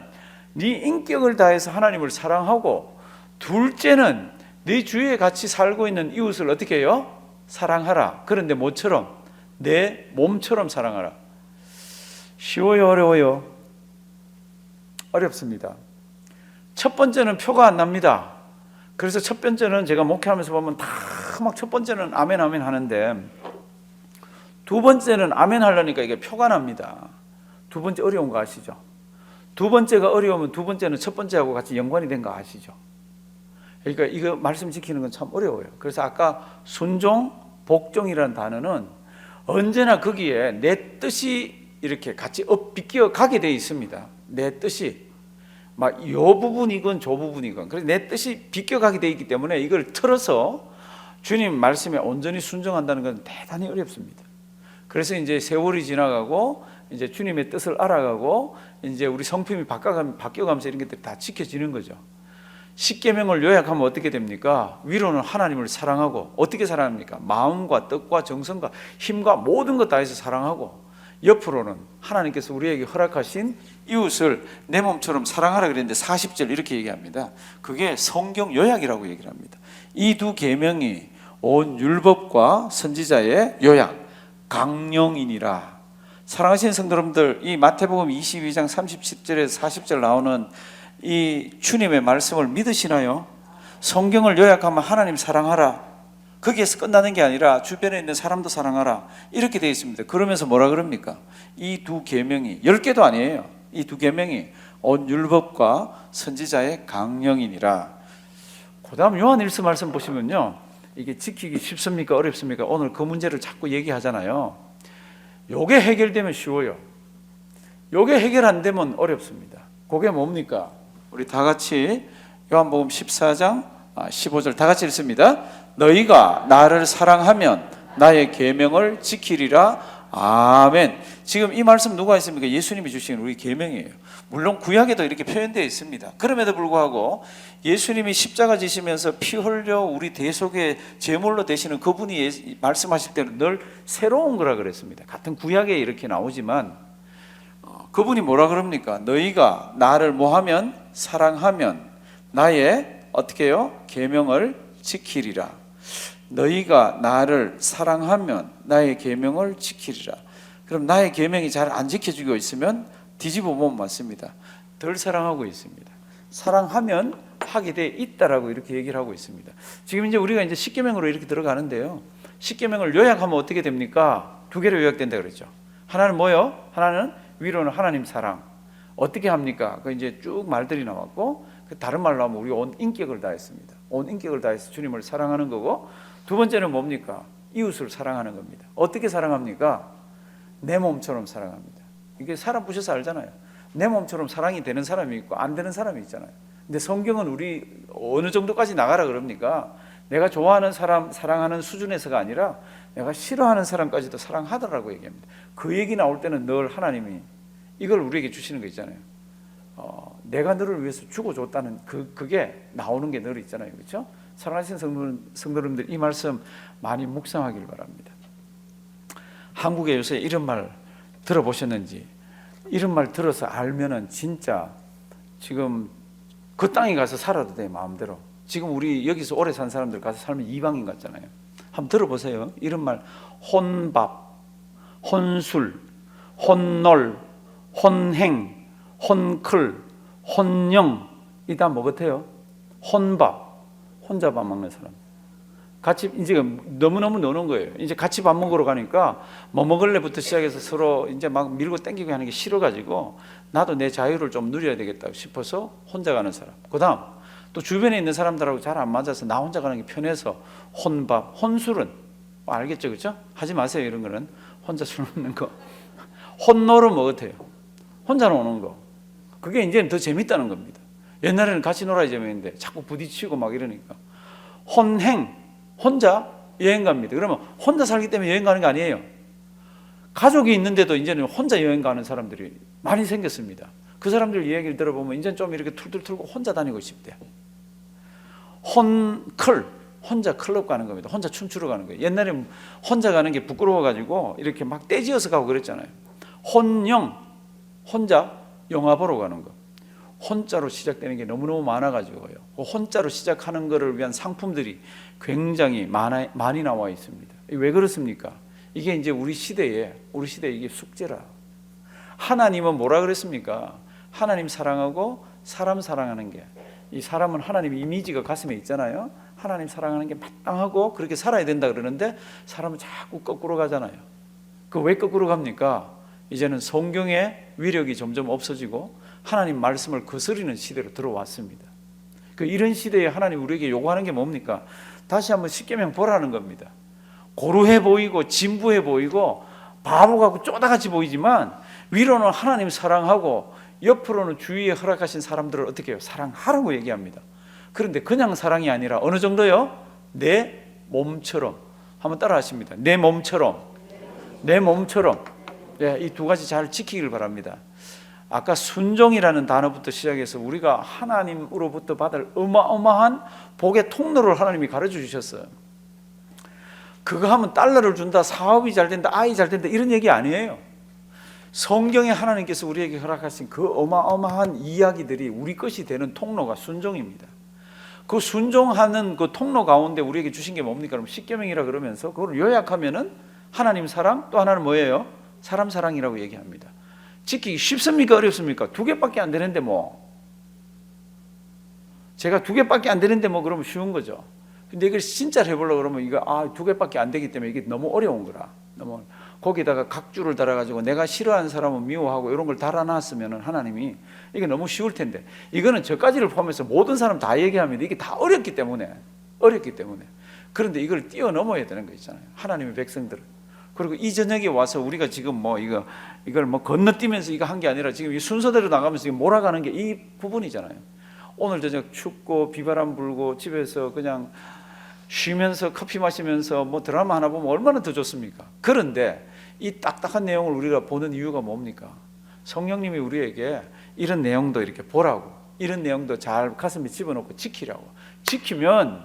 네 인격을 다해서 하나님을 사랑하고 둘째는 네 주위에 같이 살고 있는 이웃을 어떻게 해요? 사랑하라. 그런데 뭐처럼? 내 몸처럼 사랑하라. 쉬워요? 어려워요? 어렵습니다. 첫 번째는 표가 안 납니다. 그래서 첫 번째는 제가 목회하면서 보면 다 막 첫 번째는 아멘 아멘 하는데 두 번째는 아멘 하려니까 이게 표가 납니다. 두 번째 어려운 거 아시죠? 두 번째가 어려우면 두 번째는 첫 번째하고 같이 연관이 된 거 아시죠? 그러니까 이거 말씀 지키는 건 참 어려워요. 그래서 아까 순종, 복종이라는 단어는 언제나 거기에 내 뜻이 이렇게 같이 비껴 가게 돼 있습니다. 내 뜻이 막 요 부분이건 저 부분이건 그래서 내 뜻이 비껴가게 돼 있기 때문에 이걸 틀어서 주님 말씀에 온전히 순종한다는 건 대단히 어렵습니다. 그래서 이제 세월이 지나가고 이제 주님의 뜻을 알아가고 이제 우리 성품이 바뀌어가면서 이런 것들이 다 지켜지는 거죠. 10계명을 요약하면 어떻게 됩니까? 위로는 하나님을 사랑하고 어떻게 사랑합니까? 마음과 뜻과 정성과 힘과 모든 것 다해서 사랑하고 옆으로는 하나님께서 우리에게 허락하신 이웃을 내 몸처럼 사랑하라 그랬는데 40절 이렇게 얘기합니다. 그게 성경 요약이라고 얘기를 합니다. 이 두 계명이 온 율법과 선지자의 요약 강령이니라. 사랑하시는 성도 여러분들, 이 마태복음 22장 37절에서 40절 나오는 이 주님의 말씀을 믿으시나요? 성경을 요약하면 하나님 사랑하라. 거기에서 끝나는 게 아니라 주변에 있는 사람도 사랑하라. 이렇게 되어 있습니다. 그러면서 뭐라 그럽니까? 이 두 계명이 10개도 아니에요. 이 두 계명이 온 율법과 선지자의 강령이니라. 그 다음 요한일서 말씀 보시면요, 이게 지키기 쉽습니까? 어렵습니까? 오늘 그 문제를 자꾸 얘기하잖아요. 요게 해결되면 쉬워요. 요게 해결 안 되면 어렵습니다. 그게 뭡니까? 우리 다 같이 요한복음 14장 15절 다 같이 읽습니다. 너희가 나를 사랑하면 나의 계명을 지키리라. 아멘. 지금 이 말씀 누가 했습니까? 예수님이 주신 우리 계명이에요. 물론 구약에도 이렇게 표현되어 있습니다. 그럼에도 불구하고 예수님이 십자가 지시면서 피 흘려 우리 대속의 제물로 되시는 그분이 말씀하실 때는 늘 새로운 거라 그랬습니다. 같은 구약에 이렇게 나오지만 그분이 뭐라 그럽니까? 너희가 나를 뭐하면? 사랑하면 나의 어떻게 해요? 계명을 지키리라. 너희가 나를 사랑하면 나의 계명을 지키리라. 그럼 나의 계명이 잘 안 지켜지고 있으면 뒤집어 보면 맞습니다. 덜 사랑하고 있습니다. 사랑하면 하게 돼 있다라고 이렇게 얘기를 하고 있습니다. 지금 이제 우리가 이제 10계명으로 이렇게 들어가는데요. 10계명을 요약하면 어떻게 됩니까? 두 개로 요약된다 그랬죠. 하나는 뭐요? 하나는 위로는 하나님 사랑. 어떻게 합니까? 그 이제 쭉 말들이 나왔고 다른 말로 하면 우리 온 인격을 다했습니다. 온 인격을 다해서 주님을 사랑하는 거고 두 번째는 뭡니까? 이웃을 사랑하는 겁니다. 어떻게 사랑합니까? 내 몸처럼 사랑합니다. 이게 사람 보셔서 알잖아요. 내 몸처럼 사랑이 되는 사람이 있고 안 되는 사람이 있잖아요. 근데 성경은 우리 어느 정도까지 나가라 그럽니까? 내가 좋아하는 사람 사랑하는 수준에서가 아니라 내가 싫어하는 사람까지도 사랑하더라고 얘기합니다. 그 얘기 나올 때는 늘 하나님이 이걸 우리에게 주시는 거 있잖아요. 내가 너를 위해서 죽어줬다는 그게 나오는 게 늘 있잖아요. 그렇죠? 사랑하시는 성도님들 이 말씀 많이 묵상하길 바랍니다. 한국에 요새 이런 말 들어보셨는지 이런 말 들어서 알면은 진짜 지금 그 땅에 가서 살아도 돼 마음대로. 지금 우리 여기서 오래 산 사람들 가서 살면 이방인 같잖아요. 한번 들어보세요. 이런 말: 혼밥, 혼술, 혼놀, 혼행, 혼클, 혼영. 이 다 뭐 같아요? 혼밥, 혼자 밥 먹는 사람. 같이 이제 너무너무 노는 거예요. 이제 같이 밥 먹으러 가니까 뭐 먹을래부터 시작해서 서로 이제 막 밀고 땡기고 하는 게 싫어가지고 나도 내 자유를 좀 누려야 되겠다 싶어서 혼자 가는 사람. 그다음 또 주변에 있는 사람들하고 잘 안 맞아서 나 혼자 가는 게 편해서 혼밥, 혼술은 알겠죠, 그렇죠? 하지 마세요. 이런 거는 혼자 술 먹는 거. 혼놀은 뭐 같아요? 혼자 노는 거. 그게 이제는 더 재밌다는 겁니다. 옛날에는 같이 놀아야 재밌는데 자꾸 부딪히고 막 이러니까. 혼행, 혼자 여행 갑니다. 그러면 혼자 살기 때문에 여행 가는 게 아니에요. 가족이 있는데도 이제는 혼자 여행 가는 사람들이 많이 생겼습니다. 그 사람들 이야기를 들어보면 이제는 좀 이렇게 툴툴 털고 혼자 다니고 싶대. 혼클, 혼자 클럽 가는 겁니다. 혼자 춤추러 가는 거예요. 옛날에 혼자 가는 게 부끄러워가지고 이렇게 막 떼지어서 가고 그랬잖아요. 혼영, 혼자 영화 보러 가는 거. 혼자로 시작되는 게 너무너무 많아가지고요. 혼자로 시작하는 것을 위한 상품들이 굉장히 많이 나와 있습니다. 왜 그렇습니까? 이게 이제 우리 시대에 이게 숙제라. 하나님은 뭐라 그랬습니까? 하나님 사랑하고 사람 사랑하는 게, 이 사람은 하나님 이미지가 가슴에 있잖아요. 하나님 사랑하는 게 마땅하고 그렇게 살아야 된다 그러는데 사람은 자꾸 거꾸로 가잖아요. 그 왜 거꾸로 갑니까? 이제는 성경의 위력이 점점 없어지고 하나님 말씀을 거스르는 시대로 들어왔습니다. 그 이런 시대에 하나님 우리에게 요구하는 게 뭡니까? 다시 한번 십계명 보라는 겁니다. 고루해 보이고 진부해 보이고 바보 같고 쪼다같이 보이지만 위로는 하나님 사랑하고 옆으로는 주위에 허락하신 사람들을 어떻게 해요? 사랑하라고 얘기합니다. 그런데 그냥 사랑이 아니라 어느 정도요? 내 몸처럼. 한번 따라 하십니다. 내 몸처럼. 내 몸처럼. 네, 이 두 가지 잘 지키길 바랍니다. 아까 순종이라는 단어부터 시작해서 우리가 하나님으로부터 받을 어마어마한 복의 통로를 하나님이 가르쳐 주셨어요. 그거 하면 달러를 준다, 사업이 잘 된다, 아이 잘 된다, 이런 얘기 아니에요. 성경에 하나님께서 우리에게 허락하신 그 어마어마한 이야기들이 우리 것이 되는 통로가 순종입니다. 그 순종하는 그 통로 가운데 우리에게 주신 게 뭡니까? 그럼 십계명이라 그러면서 그걸 요약하면은 하나님 사랑, 또 하나는 뭐예요? 사람 사랑이라고 얘기합니다. 지키기 쉽습니까? 어렵습니까? 2개밖에 안 되는데 뭐. 제가 2개밖에 안 되는데 뭐 그러면 쉬운 거죠. 근데 이걸 진짜 해보려고 그러면 이거 2개밖에 안 되기 때문에 이게 너무 어려운 거라. 너무 거기다가 각주를 달아가지고 내가 싫어하는 사람은 미워하고 이런 걸 달아놨으면 하나님이 이게 너무 쉬울 텐데, 이거는 저까지를 포함해서 모든 사람 다 얘기합니다. 이게 다 어렵기 때문에. 그런데 이걸 뛰어넘어야 되는 거 있잖아요. 하나님의 백성들은. 그리고 이 저녁에 와서 우리가 지금 뭐 이걸 뭐 건너뛰면서 이거 한 게 아니라 지금 이 순서대로 나가면서 몰아가는 게 이 부분이잖아요. 오늘 저녁 춥고 비바람 불고 집에서 그냥 쉬면서 커피 마시면서 뭐 드라마 하나 보면 얼마나 더 좋습니까? 그런데 이 딱딱한 내용을 우리가 보는 이유가 뭡니까? 성령님이 우리에게 이런 내용도 이렇게 보라고, 이런 내용도 잘 가슴에 집어넣고 지키라고. 지키면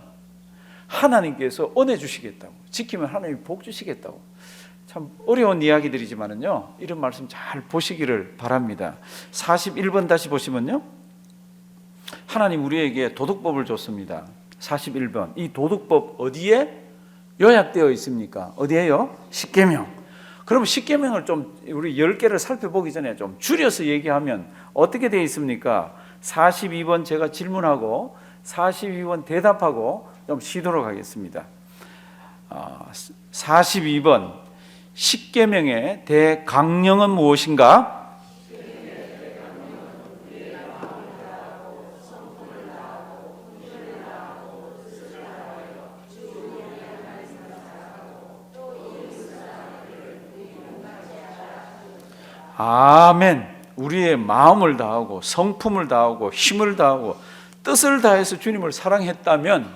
하나님께서 은혜 주시겠다고, 지키면 하나님이 복 주시겠다고. 참 어려운 이야기들이지만은요, 이런 말씀 잘 보시기를 바랍니다. 41번 다시 보시면요, 하나님 우리에게 도덕법을 줬습니다. 41번. 이 도덕법 어디에 요약되어 있습니까? 어디에요? 십계명. 그럼 십계명을 좀 우리 10개를 살펴보기 전에 좀 줄여서 얘기하면 어떻게 되어 있습니까? 42번 제가 질문하고 42번 대답하고 좀 쉬도록 하겠습니다. 42번 십계명의 대강령은 무엇인가? 아멘. 우리의 마음을 다하고 성품을 다하고 힘을 다하고 뜻을 다해서 주님을 사랑했다면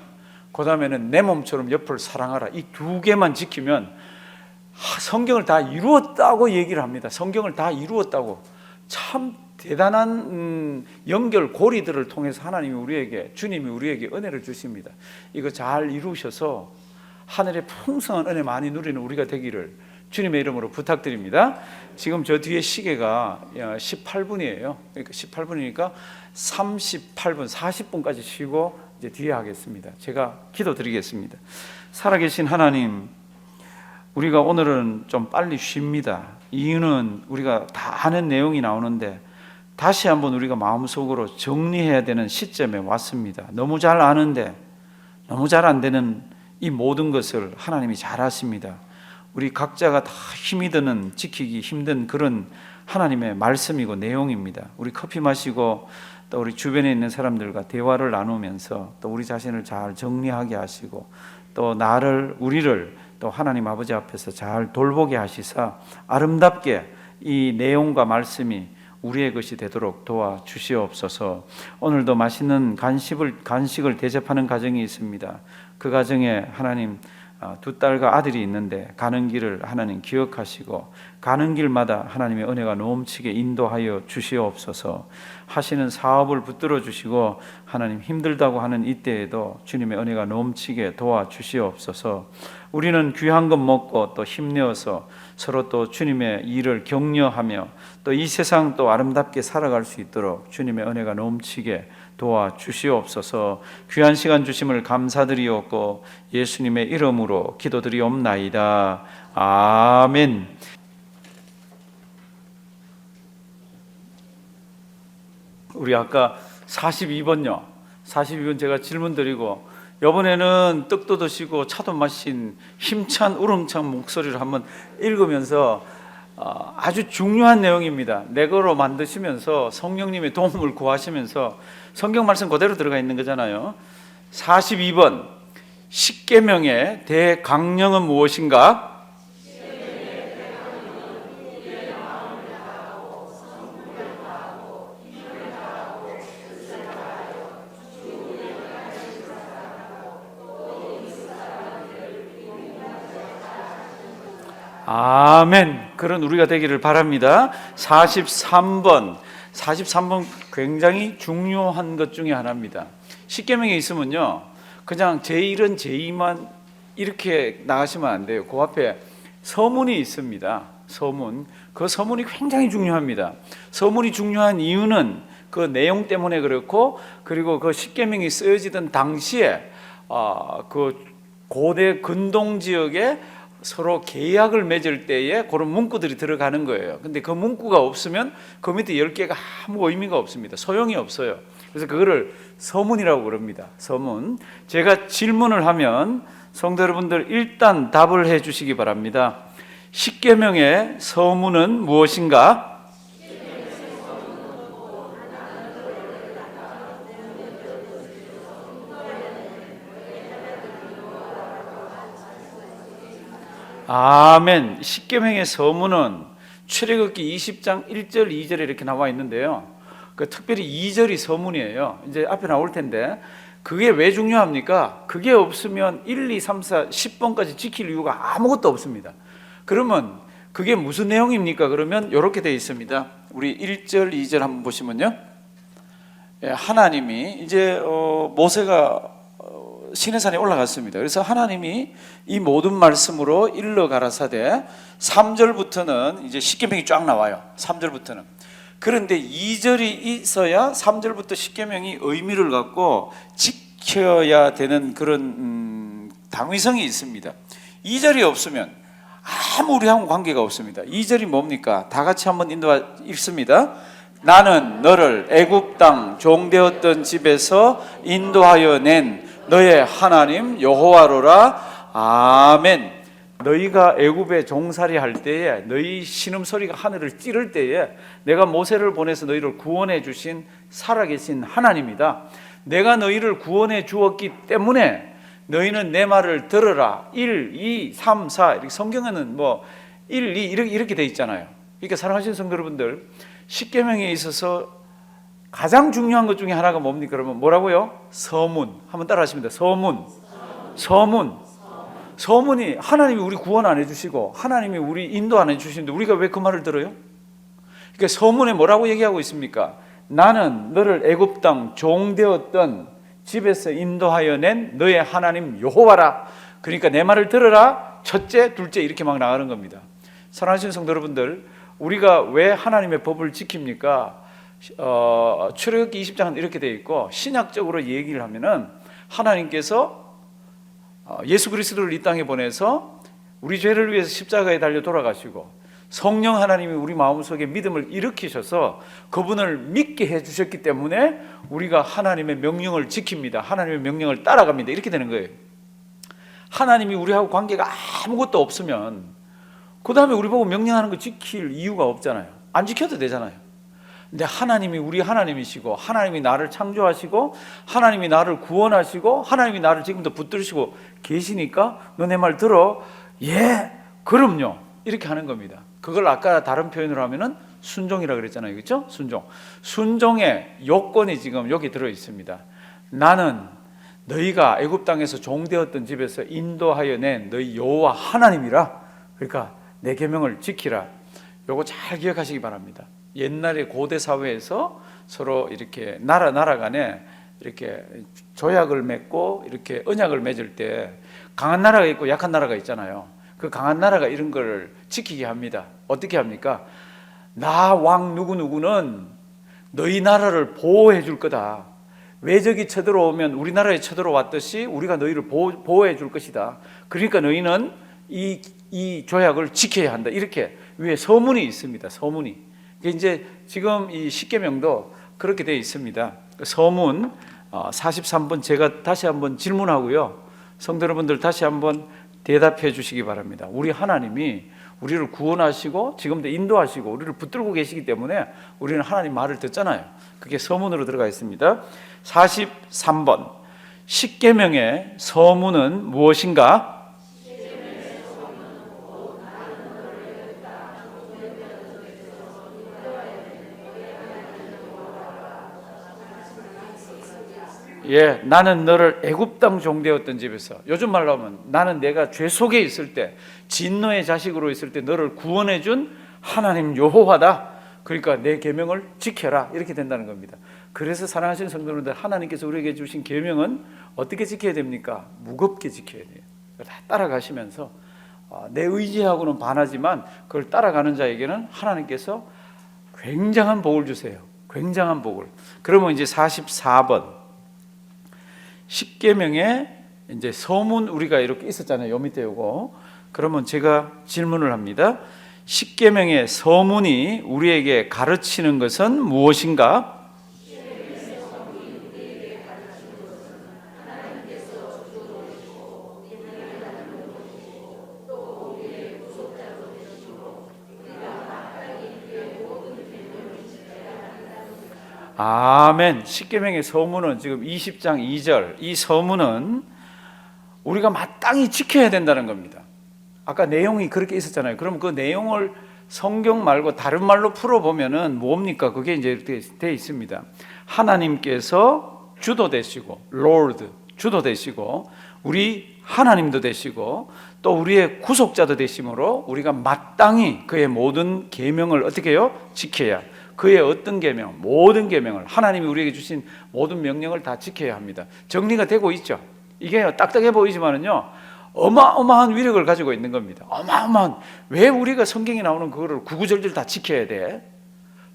그 다음에는 내 몸처럼 옆을 사랑하라. 이 2개만 지키면 성경을 다 이루었다고 얘기를 합니다. 성경을 다 이루었다고. 참 대단한 연결 고리들을 통해서 하나님이 우리에게, 주님이 우리에게 은혜를 주십니다. 이거 잘 이루셔서 하늘의 풍성한 은혜 많이 누리는 우리가 되기를 주님의 이름으로 부탁드립니다. 지금 저 뒤에 시계가 18분이에요. 그러니까 18분이니까 38분, 40분까지 쉬고 이제 뒤에 하겠습니다. 제가 기도드리겠습니다. 살아계신 하나님, 우리가 오늘은 좀 빨리 쉽니다. 이유는 우리가 다 아는 내용이 나오는데 다시 한번 우리가 마음속으로 정리해야 되는 시점에 왔습니다. 너무 잘 아는데 너무 잘 안 되는 이 모든 것을 하나님이 잘 아십니다. 우리 각자가 다 힘이 드는, 지키기 힘든 그런 하나님의 말씀이고 내용입니다. 우리 커피 마시고 또 우리 주변에 있는 사람들과 대화를 나누면서 또 우리 자신을 잘 정리하게 하시고 또 우리를 또 하나님 아버지 앞에서 잘 돌보게 하시사 아름답게 이 내용과 말씀이 우리의 것이 되도록 도와주시옵소서. 오늘도 맛있는 간식을 대접하는 가정이 있습니다. 그 가정에 하나님 두 딸과 아들이 있는데 가는 길을 하나님 기억하시고 가는 길마다 하나님의 은혜가 넘치게 인도하여 주시옵소서. 하시는 사업을 붙들어 주시고 하나님 힘들다고 하는 이때에도 주님의 은혜가 넘치게 도와주시옵소서. 우리는 귀한 것 먹고 또 힘내어서 서로 또 주님의 일을 격려하며 또 이 세상 또 아름답게 살아갈 수 있도록 주님의 은혜가 넘치게 도와주시옵소서. 귀한 시간 주심을 감사드리옵고 예수님의 이름으로 기도드리옵나이다. 아멘. 우리 아까 42번요. 42번 제가 질문 드리고 이번에는 떡도 드시고 차도 마신 힘찬 우렁찬 목소리를 한번 읽으면서 아주 중요한 내용입니다. 내거로 만드시면서 성령님의 도움을 구하시면서 성경 말씀 그대로 들어가 있는 거잖아요. 42번 십계명의 대강령은 무엇인가? 아멘. 그런 우리가 되기를 바랍니다. 43번 굉장히 중요한 것 중에 하나입니다. 십계명에 있으면요 그냥 제1은 제2만 이렇게 나가시면 안 돼요. 그 앞에 서문이 있습니다. 서문. 그 서문이 굉장히 중요합니다. 서문이 중요한 이유는 그 내용 때문에 그렇고, 그리고 그 십계명이 쓰여지던 당시에 그 고대 근동 지역에 서로 계약을 맺을 때에 그런 문구들이 들어가는 거예요. 근데 그 문구가 없으면 그 밑에 10개가 아무 의미가 없습니다. 소용이 없어요. 그래서 그거를 서문이라고 그럽니다. 서문. 제가 질문을 하면 성도 여러분들 일단 답을 해 주시기 바랍니다. 십계명의 서문은 무엇인가? 아멘. 십계명의 서문은 출애굽기 20장 1절 2절에 이렇게 나와 있는데요. 특별히 2절이 서문이에요. 이제 앞에 나올 텐데 그게 왜 중요합니까? 그게 없으면 1, 2, 3, 4, 10번까지 지킬 이유가 아무것도 없습니다. 그러면 그게 무슨 내용입니까? 그러면 이렇게 되어 있습니다. 우리 1절 2절 한번 보시면요, 하나님이 이제 모세가 시내산에 올라갔습니다. 그래서 하나님이 이 모든 말씀으로 일러 가라사대 3절부터는 이제 십계명이 쫙 나와요. 3절부터는. 그런데 2절이 있어야 3절부터 십계명이 의미를 갖고 지켜야 되는 그런 당위성이 있습니다. 2절이 없으면 아무 우리하고 관계가 없습니다. 2절이 뭡니까? 다 같이 한번 읽습니다. 나는 너를 애굽 땅 종되었던 집에서 인도하여 낸 너의 하나님 여호와로라. 아멘. 너희가 애굽에 종살이 할 때에 너희 신음소리가 하늘을 찌를 때에 내가 모세를 보내서 너희를 구원해 주신 살아계신 하나님이다. 내가 너희를 구원해 주었기 때문에 너희는 내 말을 들으라. 1, 2, 3, 4 이렇게 성경에는 1, 2 이렇게 돼 있잖아요. 그러니까 사랑하시는 성도 여러분들, 십계명에 있어서 가장 중요한 것 중에 하나가 뭡니까? 그러면 뭐라고요? 서문. 한번 따라 하십니다. 서문이 하나님이 우리 구원 안 해주시고 하나님이 우리 인도 안 해주시는데 우리가 왜 그 말을 들어요? 그러니까 서문에 뭐라고 얘기하고 있습니까? 나는 너를 애굽 땅 종되었던 집에서 인도하여 낸 너의 하나님 여호와라. 그러니까 내 말을 들어라. 첫째, 둘째 이렇게 막 나가는 겁니다. 사랑하시는 성도 여러분들, 우리가 왜 하나님의 법을 지킵니까? 출애굽기 20장은 이렇게 되어 있고 신약적으로 얘기를 하면은 하나님께서 예수 그리스도를 이 땅에 보내서 우리 죄를 위해서 십자가에 달려 돌아가시고 성령 하나님이 우리 마음속에 믿음을 일으키셔서 그분을 믿게 해주셨기 때문에 우리가 하나님의 명령을 지킵니다. 하나님의 명령을 따라갑니다. 이렇게 되는 거예요. 하나님이 우리하고 관계가 아무것도 없으면 그 다음에 우리 보고 명령하는 거 지킬 이유가 없잖아요. 안 지켜도 되잖아요. 근데 하나님이 우리 하나님이시고 하나님이 나를 창조하시고 하나님이 나를 구원하시고 하나님이 나를 지금도 붙들으시고 계시니까 너 내 말 들어? 예, 그럼요. 이렇게 하는 겁니다. 그걸 아까 다른 표현으로 하면은 순종이라 그랬잖아요. 그렇죠? 순종. 순종의 요건이 지금 여기 들어 있습니다. 나는 너희가 애굽 땅에서 종되었던 집에서 인도하여 낸 너희 여호와 하나님이라. 그러니까 내 계명을 지키라. 요거 잘 기억하시기 바랍니다. 옛날에 고대 사회에서 서로 이렇게 나라 간에 이렇게 조약을 맺고 이렇게 언약을 맺을 때 강한 나라가 있고 약한 나라가 있잖아요. 그 강한 나라가 이런 걸 지키게 합니다. 어떻게 합니까? 나 왕 누구누구는 너희 나라를 보호해 줄 거다. 외적이 쳐들어오면 우리나라에 쳐들어왔듯이 우리가 너희를 보호해 줄 것이다. 그러니까 너희는 이 조약을 지켜야 한다. 이렇게 위에 서문이 있습니다. 서문이. 이제 지금 이 십계명도 그렇게 되어 있습니다. 서문 43번 제가 다시 한번 질문하고요. 성도 여러분들 다시 한번 대답해 주시기 바랍니다. 우리 하나님이 우리를 구원하시고 지금도 인도하시고 우리를 붙들고 계시기 때문에 우리는 하나님 말을 듣잖아요. 그게 서문으로 들어가 있습니다. 43번 십계명의 서문은 무엇인가? 예, 나는 너를 애굽 땅 종되었던 집에서, 요즘 말로 하면 나는 내가 죄 속에 있을 때 진노의 자식으로 있을 때 너를 구원해 준 하나님 여호와다. 그러니까 내 계명을 지켜라. 이렇게 된다는 겁니다. 그래서 사랑하시는 성도님들, 하나님께서 우리에게 주신 계명은 어떻게 지켜야 됩니까? 무겁게 지켜야 돼요. 다 따라가시면서 내 의지하고는 반하지만 그걸 따라가는 자에게는 하나님께서 굉장한 복을 주세요. 굉장한 복을. 그러면 이제 44번 십계명에 이제 서문 우리가 이렇게 있었잖아요. 요 밑에 요거. 그러면 제가 질문을 합니다. 십계명의 서문이 우리에게 가르치는 것은 무엇인가? 아멘. 십계명의 서문은 지금 20장 2절, 이 서문은 우리가 마땅히 지켜야 된다는 겁니다. 아까 내용이 그렇게 있었잖아요. 그럼 그 내용을 성경 말고 다른 말로 풀어보면은 뭡니까? 그게 이제 이렇게 되어 있습니다. 하나님께서 주도 되시고, Lord, 주도 되시고, 우리 하나님도 되시고, 또 우리의 구속자도 되심으로 우리가 마땅히 그의 모든 계명을 어떻게 해요? 지켜야. 그의 어떤 계명, 모든 계명을, 하나님이 우리에게 주신 모든 명령을 다 지켜야 합니다. 정리가 되고 있죠. 이게 딱딱해 보이지만은요, 어마어마한 위력을 가지고 있는 겁니다. 어마어마한. 왜 우리가 성경에 나오는 그거를 구구절절 다 지켜야 돼?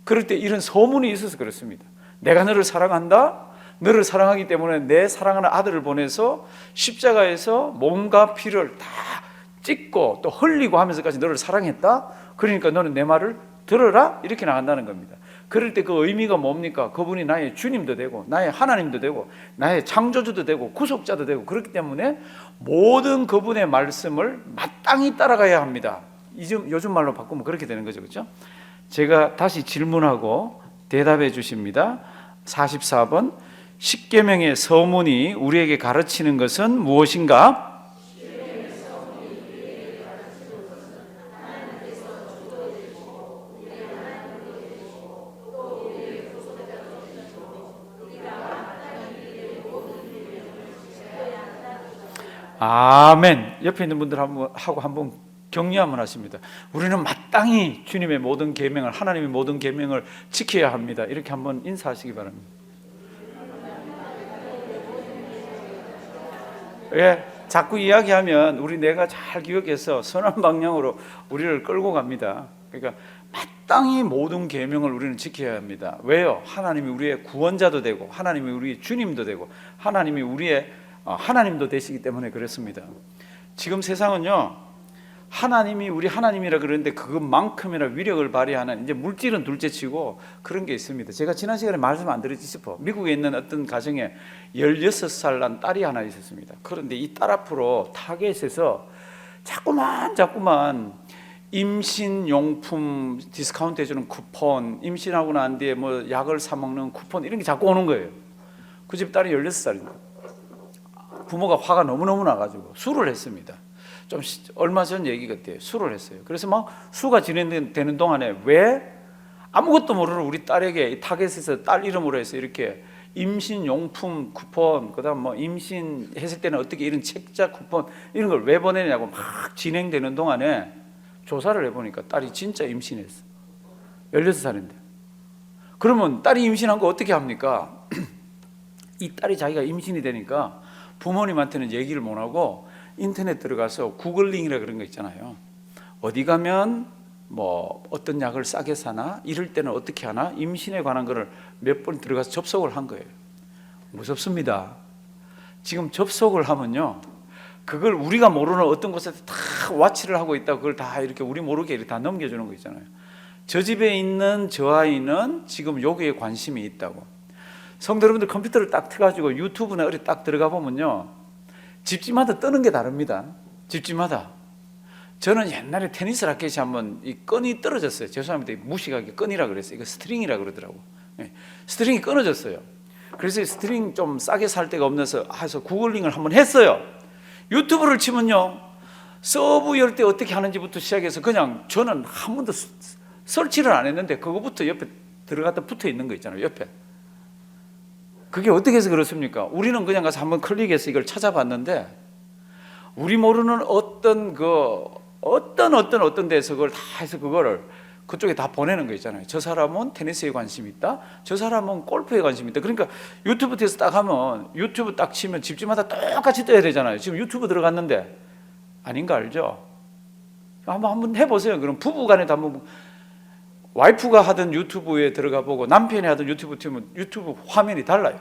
그럴 때 이런 소문이 있어서 그렇습니다. 내가 너를 사랑한다. 너를 사랑하기 때문에 내 사랑하는 아들을 보내서 십자가에서 몸과 피를 다 찢고 또 흘리고 하면서까지 너를 사랑했다. 그러니까 너는 내 말을 들어라. 이렇게 나간다는 겁니다. 그럴 때 그 의미가 뭡니까? 그분이 나의 주님도 되고 나의 하나님도 되고 나의 창조주도 되고 구속자도 되고, 그렇기 때문에 모든 그분의 말씀을 마땅히 따라가야 합니다. 요즘 말로 바꾸면 그렇게 되는 거죠. 그렇죠? 제가 다시 질문하고 대답해 주십니다. 44번 십계명의 서문이 우리에게 가르치는 것은 무엇인가? 아멘. 옆에 있는 분들 하고 한번 격려 한번 하십니다. 우리는 마땅히 주님의 모든 계명을, 하나님의 모든 계명을 지켜야 합니다. 이렇게 한번 인사하시기 바랍니다. 예, 자꾸 이야기하면 우리 뇌가 잘 기억해서 선한 방향으로 우리를 끌고 갑니다. 그러니까 마땅히 모든 계명을 우리는 지켜야 합니다. 왜요? 하나님이 우리의 구원자도 되고 하나님이 우리의 주님도 되고 하나님이 우리의 하나님도 되시기 때문에 그렇습니다. 지금 세상은요, 하나님이 우리 하나님이라 그러는데 그것만큼이나 위력을 발휘하는, 이제 물질은 둘째치고 그런 게 있습니다. 제가 지난 시간에 말씀 안 드렸지 싶어. 미국에 있는 어떤 가정에 16살 난 딸이 하나 있었습니다. 그런데 이 딸 앞으로 타겟에서 자꾸만 임신용품 디스카운트 해주는 쿠폰, 임신하고 난 뒤에 뭐 약을 사 먹는 쿠폰, 이런 게 자꾸 오는 거예요. 그 집 딸이 16살입니다. 부모가 화가 너무너무 나가지고 술을 했습니다. 좀 얼마 전 얘기 같아요. 술을 했어요. 그래서 막 수가 진행되는 동안에 왜 아무것도 모르는 우리 딸에게 타겟에서 딸 이름으로 해서 이렇게 임신용품 쿠폰, 그다음 뭐 임신했을 때는 어떻게 이런 책자 쿠폰 이런 걸 왜 보내냐고 막 진행되는 동안에 조사를 해보니까 딸이 진짜 임신했어. 16살인데. 그러면 딸이 임신한 거 어떻게 합니까? 이 딸이 자기가 임신이 되니까 부모님한테는 얘기를 못하고 인터넷 들어가서 구글링이라 그런 거 있잖아요. 어디 가면 뭐 어떤 약을 싸게 사나, 이럴 때는 어떻게 하나, 임신에 관한 거를 몇 번 들어가서 접속을 한 거예요. 무섭습니다. 지금 접속을 하면요, 그걸 우리가 모르는 어떤 곳에 다 와치를 하고 있다고 그걸 다 이렇게 우리 모르게 이렇게 다 넘겨주는 거 있잖아요. 저 집에 있는 저 아이는 지금 여기에 관심이 있다고. 성도 여러분들 컴퓨터를 딱 켜가지고 유튜브나 어디 딱 들어가 보면요, 집집마다 뜨는 게 다릅니다. 집집마다. 저는 옛날에 테니스 라켓이 한번 이 끈이 떨어졌어요. 죄송합니다. 무식하게 끈이라 그랬어요. 이거 스트링이라 그러더라고. 스트링이 끊어졌어요. 그래서 스트링 좀 싸게 살 데가 없어서 해서 구글링을 한번 했어요. 유튜브를 치면요, 서브 열 때 어떻게 하는지부터 시작해서 그냥 저는 한 번도 설치를 안 했는데 그거부터 옆에 들어갔다 붙어 있는 거 있잖아요. 옆에. 그게 어떻게 해서 그렇습니까? 우리는 그냥 가서 한번 클릭해서 이걸 찾아봤는데 우리 모르는 어떤 데서 그걸 다 해서 그거를 그쪽에 다 보내는 거 있잖아요. 저 사람은 테니스에 관심이 있다. 저 사람은 골프에 관심이 있다. 그러니까 유튜브 에서 딱 하면, 유튜브 딱 치면 집집마다 똑같이 떠야 되잖아요. 지금 유튜브 들어갔는데 아닌 거 알죠? 한번 해보세요. 그럼 부부간에도 한번, 와이프가 하던 유튜브에 들어가 보고 남편이 하던 유튜브 치면 유튜브 화면이 달라요.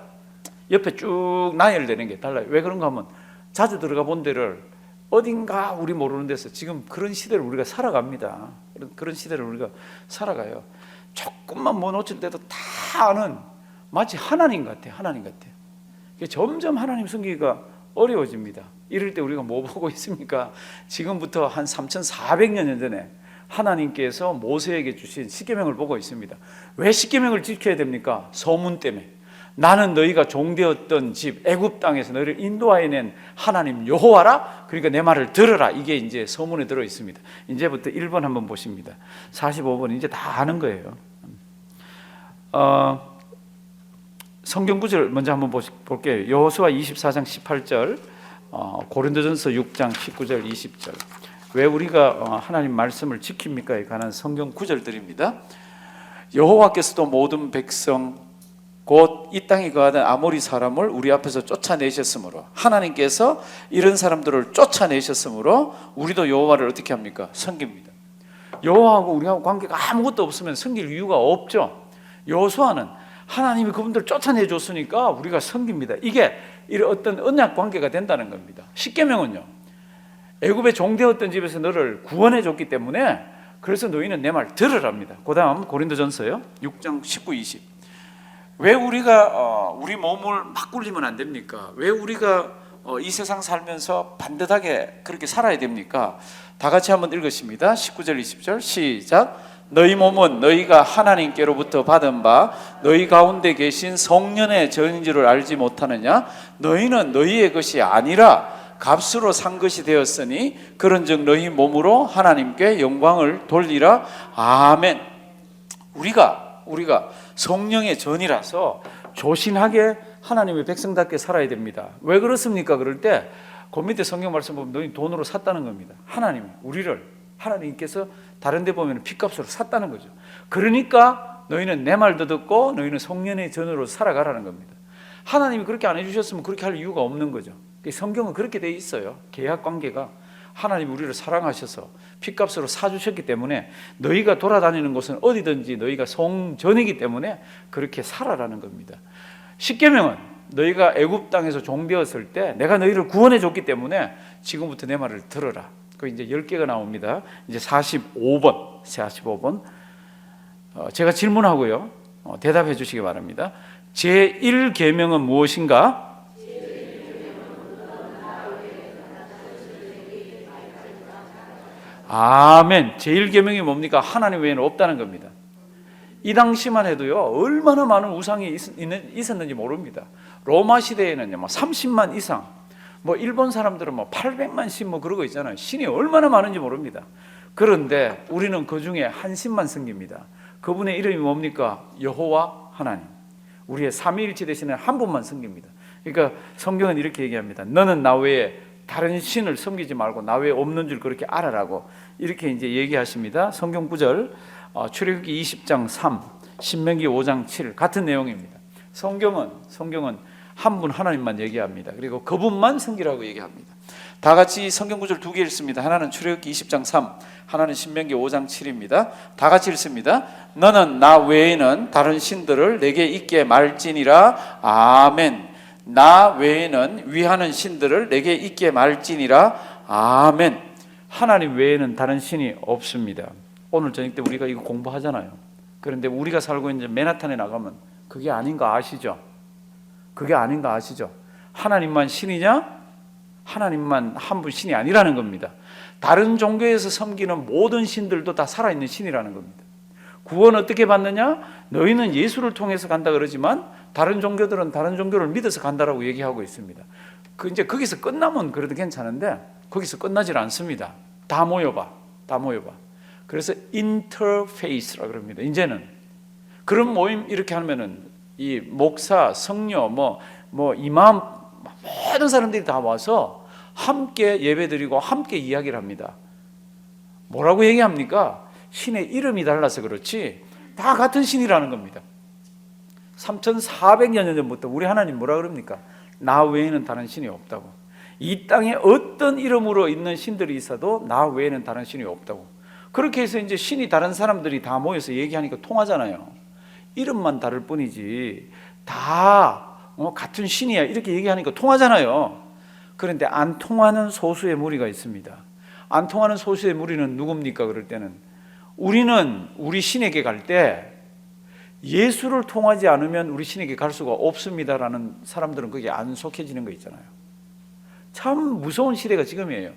옆에 쭉 나열되는 게 달라요. 왜 그런가 하면 자주 들어가 본 데를 어딘가 우리 모르는 데서 지금 그런 시대를 우리가 살아갑니다. 그런 시대를 우리가 살아가요. 조금만 뭐 놓칠 때도 다 아는, 마치 하나님 같아요. 하나님 같아요. 점점 하나님 섬기기가 어려워집니다. 이럴 때 우리가 뭐 보고 있습니까? 지금부터 한 3,400년 전에 하나님께서 모세에게 주신 십계명을 보고 있습니다. 왜 십계명을 지켜야 됩니까? 소문 때문에. 나는 너희가 종되었던 집 애굽 땅에서 너희를 인도하여 하나님 여호와라. 그러니까 내 말을 들으라. 이게 이제 서문에 들어 있습니다. 이제부터 1번 한번 보십니다. 45번 이제 다 아는 거예요. 성경 구절 먼저 한번 볼게요. 여호수아 24장 18절, 고린도전서 6장 19절 20절. 왜 우리가 하나님 말씀을 지킵니까에 관한 성경 구절들입니다. 여호와께서도 모든 백성 곧 이 땅에 거하던 아모리 사람을 우리 앞에서 쫓아내셨으므로, 하나님께서 이런 사람들을 쫓아내셨으므로 우리도 여호와를 어떻게 합니까? 섬깁니다. 여호와하고 우리하고 관계가 아무것도 없으면 섬길 이유가 없죠. 여호수아는 하나님이 그분들을 쫓아내줬으니까 우리가 섬깁니다. 이게 어떤 언약 관계가 된다는 겁니다. 십계명은요, 애굽의 종되었던 집에서 너를 구원해 줬기 때문에 그래서 너희는 내 말 들으랍니다. 그 다음 고린도전서요 6장 19, 20. 왜 우리가 우리 몸을 막 굴리면 안 됩니까? 왜 우리가 이 세상 살면서 반듯하게 그렇게 살아야 됩니까? 다 같이 한번 읽으십니다. 19절 20절 시작. 너희 몸은 너희가 하나님께로부터 받은 바 너희 가운데 계신 성령의 전인 줄을 알지 못하느냐? 너희는 너희의 것이 아니라 값으로 산 것이 되었으니 그런즉 너희 몸으로 하나님께 영광을 돌리라. 아멘. 우리가 성령의 전이라서 조신하게 하나님의 백성답게 살아야 됩니다. 왜 그렇습니까? 그럴 때 그 밑에 성경 말씀 보면 너희 돈으로 샀다는 겁니다. 하나님이 우리를, 하나님께서 다른 데 보면 핏값으로 샀다는 거죠. 그러니까 너희는 내 말도 듣고 너희는 성령의 전으로 살아가라는 겁니다. 하나님이 그렇게 안 해주셨으면 그렇게 할 이유가 없는 거죠. 성경은 그렇게 돼 있어요. 계약 관계가. 하나님 우리를 사랑하셔서 핏값으로 사주셨기 때문에 너희가 돌아다니는 곳은 어디든지 너희가 성전이기 때문에 그렇게 살아라는 겁니다. 십계명은 너희가 애굽 땅에서 종되었을 때 내가 너희를 구원해 줬기 때문에 지금부터 내 말을 들어라. 그 이제 10개가 나옵니다. 이제 45번. 제가 질문하고요. 대답해 주시기 바랍니다. 제1계명은 무엇인가? 아멘. 제1계명이 뭡니까? 하나님 외에는 없다는 겁니다. 이 당시만 해도요, 얼마나 많은 우상이 있었는지 모릅니다. 로마 시대에는요, 30만 이상, 일본 사람들은 800만씩 그러고 있잖아요. 신이 얼마나 많은지 모릅니다. 그런데 우리는 그 중에 한 신만 섬깁니다. 그분의 이름이 뭡니까? 여호와 하나님. 우리의 삼위일체 되시는 한 분만 섬깁니다. 그러니까 성경은 이렇게 얘기합니다. 너는 나 외에 다른 신을 섬기지 말고 나 외에 없는 줄 그렇게 알아라고 이렇게 이제 얘기하십니다. 성경 구절 출애굽기 20장 3, 신명기 5장 7 같은 내용입니다. 성경은 한 분 하나님만 얘기합니다. 그리고 그분만 섬기라고 얘기합니다. 다 같이 성경 구절 두 개 읽습니다. 하나는 출애굽기 20장 3, 하나는 신명기 5장 7입니다. 다 같이 읽습니다. 너는 나 외에는 다른 신들을 내게 있게 말지니라. 아멘. 나 외에는 위하는 신들을 내게 있게 말지니라. 아멘. 하나님 외에는 다른 신이 없습니다. 오늘 저녁 때 우리가 이거 공부하잖아요. 그런데 우리가 살고 있는 맨하탄에 나가면 그게 아닌 거 아시죠? 그게 아닌 거 아시죠? 하나님만 신이냐? 하나님만 한 분 신이 아니라는 겁니다. 다른 종교에서 섬기는 모든 신들도 다 살아있는 신이라는 겁니다. 구원 어떻게 받느냐? 너희는 예수를 통해서 간다 그러지만 다른 종교들은 다른 종교를 믿어서 간다라고 얘기하고 있습니다. 이제 거기서 끝나면 그래도 괜찮은데 거기서 끝나질 않습니다. 다 모여봐. 그래서 인터페이스라 그럽니다. 이제는 그런 모임 이렇게 하면은 이 목사, 성녀, 이마음 모든 사람들이 다 와서 함께 예배드리고 함께 이야기를 합니다. 뭐라고 얘기합니까? 신의 이름이 달라서 그렇지 다 같은 신이라는 겁니다. 3400여 년 전부터 우리 하나님 뭐라 그럽니까? 나 외에는 다른 신이 없다고. 이 땅에 어떤 이름으로 있는 신들이 있어도 나 외에는 다른 신이 없다고. 그렇게 해서 이제 신이 다른 사람들이 다 모여서 얘기하니까 통하잖아요. 이름만 다를 뿐이지 다 같은 신이야 이렇게 얘기하니까 통하잖아요. 그런데 안 통하는 소수의 무리가 있습니다. 안 통하는 소수의 무리는 누굽니까? 그럴 때는 우리는 우리 신에게 갈 때 예수를 통하지 않으면 우리 신에게 갈 수가 없습니다라는 사람들은 거기에 안 속해지는 거 있잖아요. 참 무서운 시대가 지금이에요.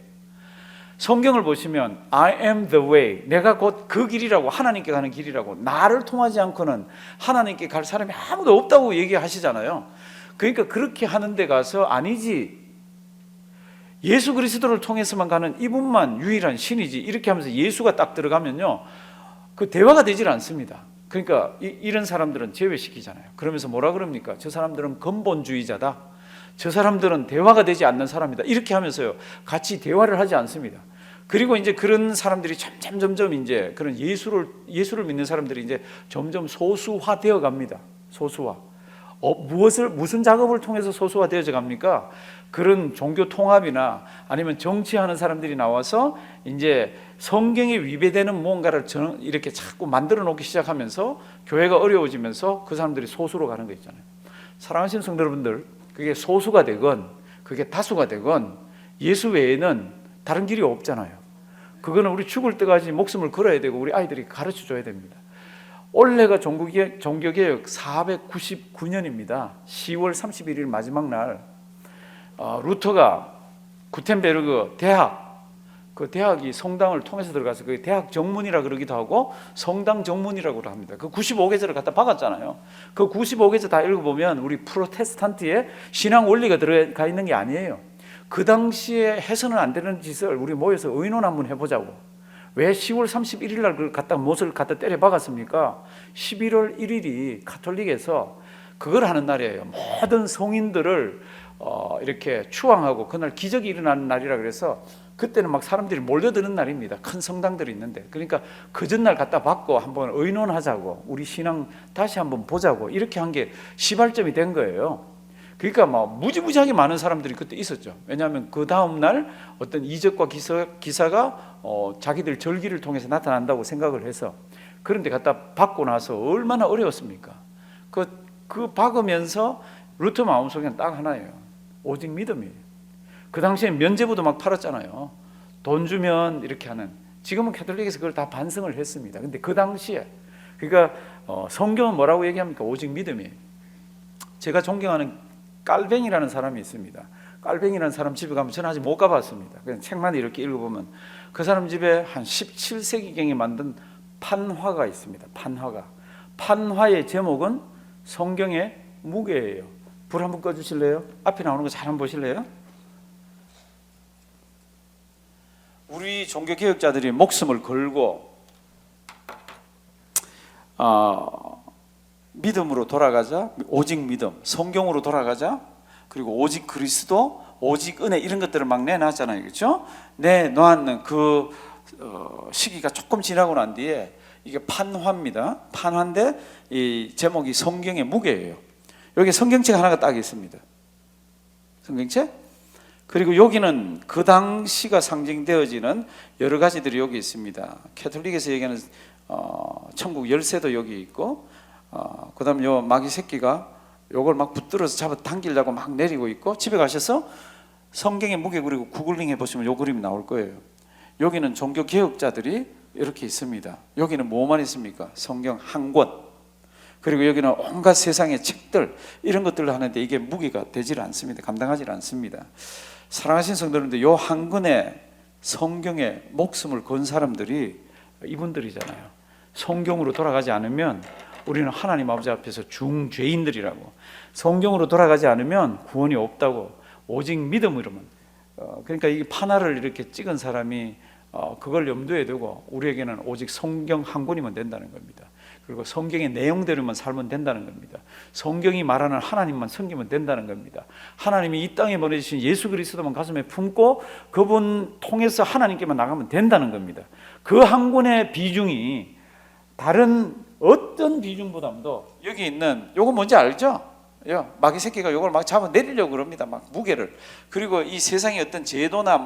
성경을 보시면 I am the way, 내가 곧 그 길이라고, 하나님께 가는 길이라고, 나를 통하지 않고는 하나님께 갈 사람이 아무도 없다고 얘기하시잖아요. 그러니까 그렇게 하는 데 가서 아니지, 예수 그리스도를 통해서만 가는 이분만 유일한 신이지 이렇게 하면서 예수가 딱 들어가면요 그 대화가 되질 않습니다. 그러니까 이런 사람들은 제외시키잖아요. 그러면서 뭐라 그럽니까? 저 사람들은 근본주의자다, 저 사람들은 대화가 되지 않는 사람이다 이렇게 하면서요 같이 대화를 하지 않습니다. 그리고 이제 그런 사람들이 점점 이제 그런 예수를 믿는 사람들이 이제 점점 소수화되어 갑니다. 소수화. 무슨 작업을 통해서 소수화되어져 갑니까? 그런 종교 통합이나 아니면 정치하는 사람들이 나와서 이제 성경에 위배되는 무언가를 이렇게 자꾸 만들어 놓기 시작하면서 교회가 어려워지면서 그 사람들이 소수로 가는 거 있잖아요. 사랑하시는 성도 여러분들, 그게 소수가 되건 그게 다수가 되건 예수 외에는 다른 길이 없잖아요. 그거는 우리 죽을 때까지 목숨을 걸어야 되고 우리 아이들이 가르쳐 줘야 됩니다. 올해가 종교개혁 499년입니다. 10월 31일 마지막 날 루터가 구텐베르그 대학, 그 대학이 성당을 통해서 들어가서 그 대학 정문이라 그러기도 하고 성당 정문이라고도 합니다. 그 95개제를 갖다 박았잖아요. 그 95개제 다 읽어보면 우리 프로테스탄트의 신앙 원리가 들어가 있는 게 아니에요. 그 당시에 해서는 안 되는 짓을 우리 모여서 의논 한번 해보자고. 왜 10월 31일 날 그걸 갖다 못을 갖다 때려 박았습니까? 11월 1일이 가톨릭에서 그걸 하는 날이에요. 모든 성인들을 이렇게 추앙하고 그날 기적이 일어나는 날이라 그래서 그때는 막 사람들이 몰려드는 날입니다. 큰 성당들이 있는데. 그러니까 그 전날 갖다 받고 한번 의논하자고, 우리 신앙 다시 한번 보자고 이렇게 한 게 시발점이 된 거예요. 그러니까 무지무지하게 많은 사람들이 그때 있었죠. 왜냐하면 그 다음 날 어떤 이적과 기사가 자기들 절기를 통해서 나타난다고 생각을 해서. 그런데 갖다 받고 나서 얼마나 어려웠습니까? 그 박으면서 루터 마음속에는 딱 하나예요. 오직 믿음이에요. 그 당시에 면죄부도 막 팔았잖아요. 돈 주면 이렇게 하는. 지금은 캐톨릭에서 그걸 다 반성을 했습니다. 근데 그 당시에, 그러니까 성경은 뭐라고 얘기합니까? 오직 믿음이에요. 제가 존경하는 깔뱅이라는 사람이 있습니다. 깔뱅이라는 사람 집에 가면 저는 아직 못 가봤습니다. 그냥 책만 이렇게 읽어보면 그 사람 집에 한 17세기경에 만든 판화가 있습니다. 판화의 제목은 성경의 무게예요. 불 한번 꺼주실래요? 앞에 나오는 거 잘 한번 보실래요? 우리 종교개혁자들이 목숨을 걸고 믿음으로 돌아가자, 오직 믿음, 성경으로 돌아가자, 그리고 오직 그리스도, 오직 은혜, 이런 것들을 막 내놨잖아요. 그렇죠? 내놓았는 그 시기가 조금 지나고 난 뒤에 이게 판화입니다. 판화인데 이 제목이 성경의 무게예요. 여기 성경책 하나가 딱 있습니다. 성경책? 그리고 여기는 그 당시가 상징되어지는 여러 가지들이 여기 있습니다. 캐톨릭에서 얘기하는 천국 열쇠도 여기 있고, 그 다음 요 마귀 새끼가 요걸 막 붙들어서 잡아 당기려고 막 내리고 있고, 집에 가셔서 성경의 무게 그리고 구글링 해보시면 요 그림이 나올 거예요. 여기는 종교개혁자들이 이렇게 있습니다. 여기는 뭐만 있습니까? 성경 한 권. 그리고 여기는 온갖 세상의 책들, 이런 것들을 하는데 이게 무게가 되질 않습니다. 감당하지 않습니다. 사랑하신 성도님들, 요 한 권의 성경에 목숨을 건 사람들이 이분들이잖아요. 성경으로 돌아가지 않으면 우리는 하나님 아버지 앞에서 중죄인들이라고, 성경으로 돌아가지 않으면 구원이 없다고, 오직 믿음으로만. 그러니까 이 판화를 이렇게 찍은 사람이 그걸 염두에 두고 우리에게는 오직 성경 한 권이면 된다는 겁니다. 그리고 성경의 내용대로만 살면 된다는 겁니다. 성경이 말하는 하나님만 섬기면 된다는 겁니다. 하나님이 이 땅에 보내주신 예수 그리스도만 가슴에 품고 그분 통해서 하나님께만 나가면 된다는 겁니다. 그 한 권의 비중이 다른 어떤 비중보다도, 여기 있는 요거 뭔지 알죠? 마귀 새끼가 요걸 막 잡아 내리려고 그럽니다. 막 무게를. 그리고 이 세상의 어떤 제도나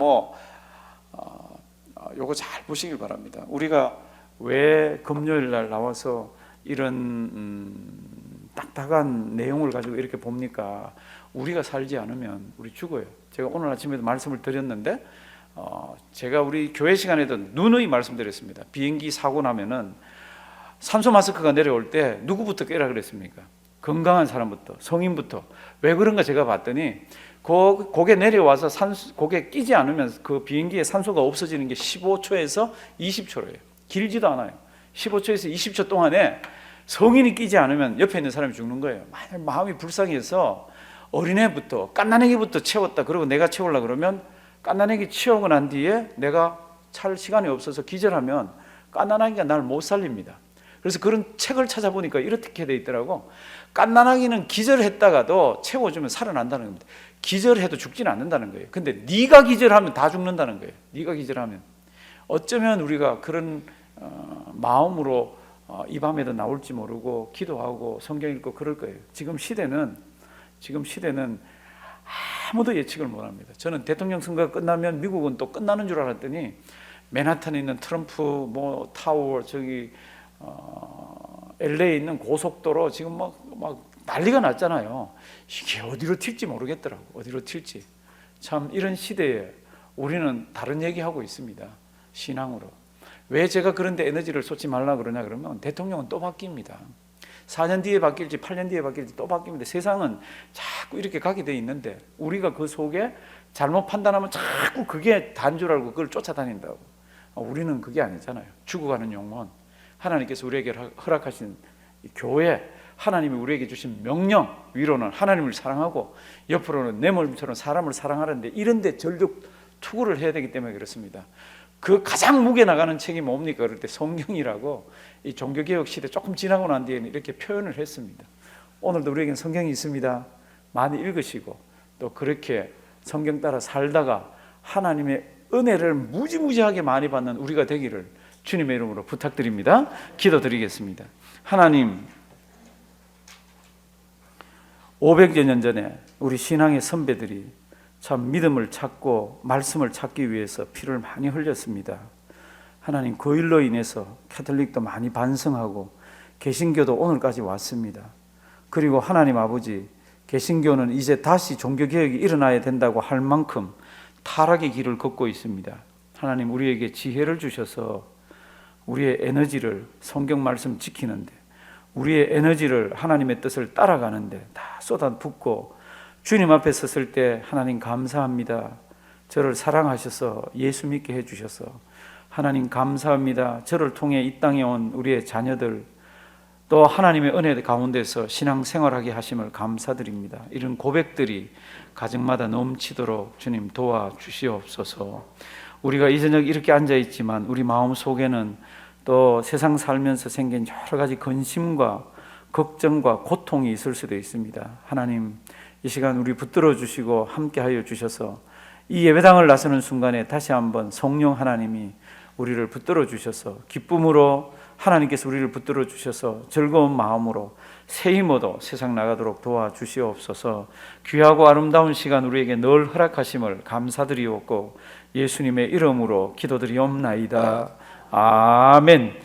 요거 잘 보시길 바랍니다. 우리가 왜 금요일 날 나와서 이런 딱딱한 내용을 가지고 이렇게 봅니까? 우리가 살지 않으면 우리 죽어요. 제가 오늘 아침에도 말씀을 드렸는데, 제가 우리 교회 시간에도 누누이 말씀드렸습니다. 비행기 사고 나면은 산소 마스크가 내려올 때 누구부터 깨라 그랬습니까? 건강한 사람부터, 성인부터. 왜 그런가 제가 봤더니 고개 내려와서 고개 끼지 않으면 그 비행기에 산소가 없어지는 게 15초에서 20초래요. 길지도 않아요. 15초에서 20초 동안에 성인이 끼지 않으면 옆에 있는 사람이 죽는 거예요. 만약 마음이 불쌍해서 어린애부터, 갓난아기부터 채웠다, 그러고 내가 채우려고 그러면 갓난아기 채우고 난 뒤에 내가 찰 시간이 없어서 기절하면 갓난아기가 날 못 살립니다. 그래서 그런 책을 찾아보니까 이렇게 돼 있더라고. 갓난아기는 기절했다가도 채워주면 살아난다는 겁니다. 기절해도 죽지는 않는다는 거예요. 근데 네가 기절하면 다 죽는다는 거예요. 네가 기절하면. 어쩌면 우리가 그런 마음으로 이 밤에도 나올지 모르고 기도하고 성경 읽고 그럴 거예요. 지금 시대는 아무도 예측을 못합니다. 저는 대통령 선거가 끝나면 미국은 또 끝나는 줄 알았더니 맨하탄에 있는 트럼프 타워, 저기 LA에 있는 고속도로 지금 막 난리가 났잖아요. 이게 어디로 튈지 모르겠더라고. 어디로 튈지. 참 이런 시대에 우리는 다른 얘기하고 있습니다. 신앙으로. 왜 제가 그런데 에너지를 쏟지 말라 그러냐 그러면 대통령은 또 바뀝니다. 4년 뒤에 바뀔지 8년 뒤에 바뀔지 또 바뀝니다. 세상은 자꾸 이렇게 가게 돼 있는데 우리가 그 속에 잘못 판단하면 자꾸 그게 단 줄 알고 그걸 쫓아다닌다고. 우리는 그게 아니잖아요. 죽어가는 영혼, 하나님께서 우리에게 허락하신 교회, 하나님이 우리에게 주신 명령, 위로는 하나님을 사랑하고 옆으로는 내 몸처럼 사람을 사랑하는데, 이런데 전력 투구를 해야 되기 때문에 그렇습니다. 그 가장 무게 나가는 책이 뭡니까? 그럴 때 성경이라고, 이 종교개혁 시대 조금 지나고 난 뒤에는 이렇게 표현을 했습니다. 오늘도 우리에게는 성경이 있습니다. 많이 읽으시고 또 그렇게 성경 따라 살다가 하나님의 은혜를 무지무지하게 많이 받는 우리가 되기를 주님의 이름으로 부탁드립니다. 기도드리겠습니다. 하나님, 500여 년 전에 우리 신앙의 선배들이 참 믿음을 찾고 말씀을 찾기 위해서 피를 많이 흘렸습니다. 하나님, 그 일로 인해서 캐톨릭도 많이 반성하고 개신교도 오늘까지 왔습니다. 그리고 하나님 아버지, 개신교는 이제 다시 종교개혁이 일어나야 된다고 할 만큼 타락의 길을 걷고 있습니다. 하나님 우리에게 지혜를 주셔서 우리의 에너지를 성경 말씀 지키는데, 우리의 에너지를 하나님의 뜻을 따라가는데 다 쏟아붓고 주님 앞에 섰을 때 하나님 감사합니다. 저를 사랑하셔서 예수 믿게 해주셔서 하나님 감사합니다. 저를 통해 이 땅에 온 우리의 자녀들 또 하나님의 은혜 가운데서 신앙생활하게 하심을 감사드립니다. 이런 고백들이 가정마다 넘치도록 주님 도와주시옵소서. 우리가 이 저녁 이렇게 앉아있지만 우리 마음속에는 또 세상 살면서 생긴 여러 가지 근심과 걱정과 고통이 있을 수도 있습니다. 하나님 이 시간 우리 붙들어 주시고 함께하여 주셔서 이 예배당을 나서는 순간에 다시 한번 성령 하나님이 우리를 붙들어 주셔서 기쁨으로 하나님께서 우리를 붙들어 주셔서 즐거운 마음으로 새 힘으로 세상 나가도록 도와주시옵소서. 귀하고 아름다운 시간 우리에게 늘 허락하심을 감사드리옵고 예수님의 이름으로 기도드리옵나이다. 아멘.